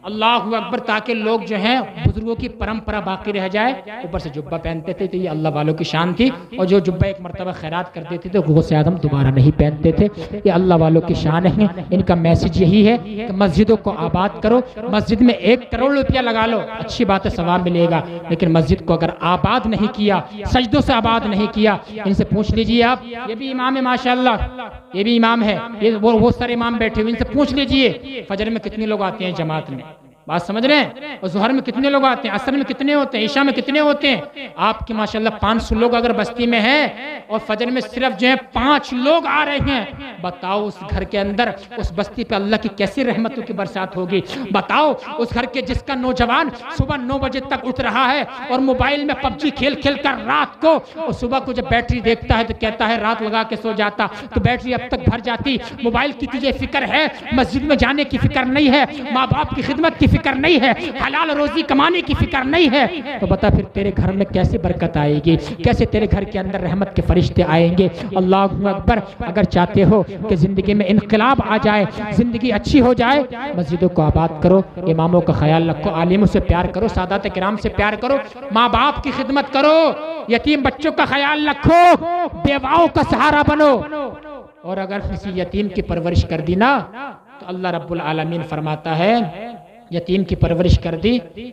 अल्लाहु अकबर, ताकि लोग जो हैं बुजुर्गों की परंपरा बाकी रह जाए। ऊपर से जुब्बा पहनते थे, तो ये अल्लाह वालों की शान थी। और जो जुब्बा एक मरतबा खैरात कर देते थे, गौसे आदम दोबारा नहीं पहनते थे। ये अल्लाह वालों की शान है। इनका मैसेज यही है कि मस्जिदों को आबाद करो। मस्जिद में 1 करोड़ रुपया लगा लो, अच्छी बात है, सवाब मिलेगा। लेकिन मस्जिद को अगर आबाद नहीं किया, सजदों से आबाद नहीं किया, इनसे पूछ लीजिए आप। ये भी इमाम है माशाअल्लाह, ये भी इमाम है, ये वो सारे इमाम बैठे हुए, इनसे पूछ लीजिए फजर में कितने लोग आते हैं जमात में, बात समझ रहे हैं, और ज़ोहर में कितने लोग आते हैं, असर में कितने होते हैं, ईशा में कितने होते हैं। आपके माशाल्लाह 500 लोग अगर बस्ती में हैं और फजर में सिर्फ जो है 5 लोग आ रहे हैं, बताओ उस घर के अंदर, उस बस्ती पे अल्लाह की कैसी रहमतों की बरसात होगी। बताओ उस घर के जिसका नौजवान सुबह 9 बजे तक उठ रहा है और मोबाइल में पबजी खेल खेल कर रात को, और सुबह को जब बैटरी देखता है तो कहता है रात लगा के सो जाता, तो बैटरी अब तक भर जाती। मोबाइल की तुझे फिक्र है, मस्जिद में जाने की फिक्र नहीं है, माँ बाप की खिदमत की फिक्र नहीं है, हलाल रोजी कमाने की फिक्र नहीं है, तो बता फिर तेरे घर में कैसे बरकत आएगी, कैसे तेरे घर के अंदर रहमत के फरिश्ते आएंगे। अल्लाहु अकबर। अगर चाहते हो कि जिंदगी में इनकलाब आ जाए, जिंदगी अच्छी हो जाए, मस्जिदों को आबाद करो, इमामों का ख्याल रखो, आलिमों से प्यार करो, सादात किराम से प्यार करो, माँ बाप की खिदमत करो, यतीम बच्चों का ख्याल रखो, बेवाओं का सहारा बनो। और अगर किसी यतीम की परवरिश कर दी ना, तो अल्लाह रब्बुल आलमीन फरमाता है, यतीम की परवरिश कर दी,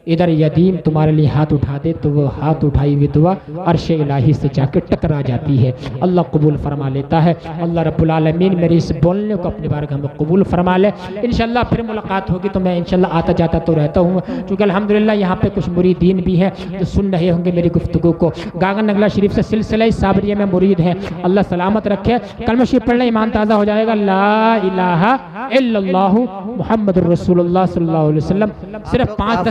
इधर यतीम तुम्हारे लिए हाथ उठा दे तो वो हाथ उठाई हुई दुआ अर्श इलाही से जाके टकरा जाती है। अल्लाह कबूल फरमा लेता है। अल्लाह रब्बुल आलमीन मेरे इस बोलने को अपनी बारगाह में कबूल फरमा ले। इंशाल्लाह फिर मुलाकात होगी तो मैं इंशाल्लाह आता जाता तो रहता हूँ, क्योंकि अल्हम्दुलिल्लाह यहाँ पे कुछ मुरीदीन भी हैं जो सुन रहे होंगे मेरी गुफ्तगू को। गागन नगला शरीफ से सिलसिला साबरिया में मुरीद हैं, अल्लाह सलामत रखे। कलमा शरीफ पढ़ने ईमान ताज़ा हो जाएगा। ला इलाहा इल्लल्लाहु मुहम्मदुर रसूलुल्लाह सल्लल्लाहु अलैहि वसल्लम। सिर्फ 5-10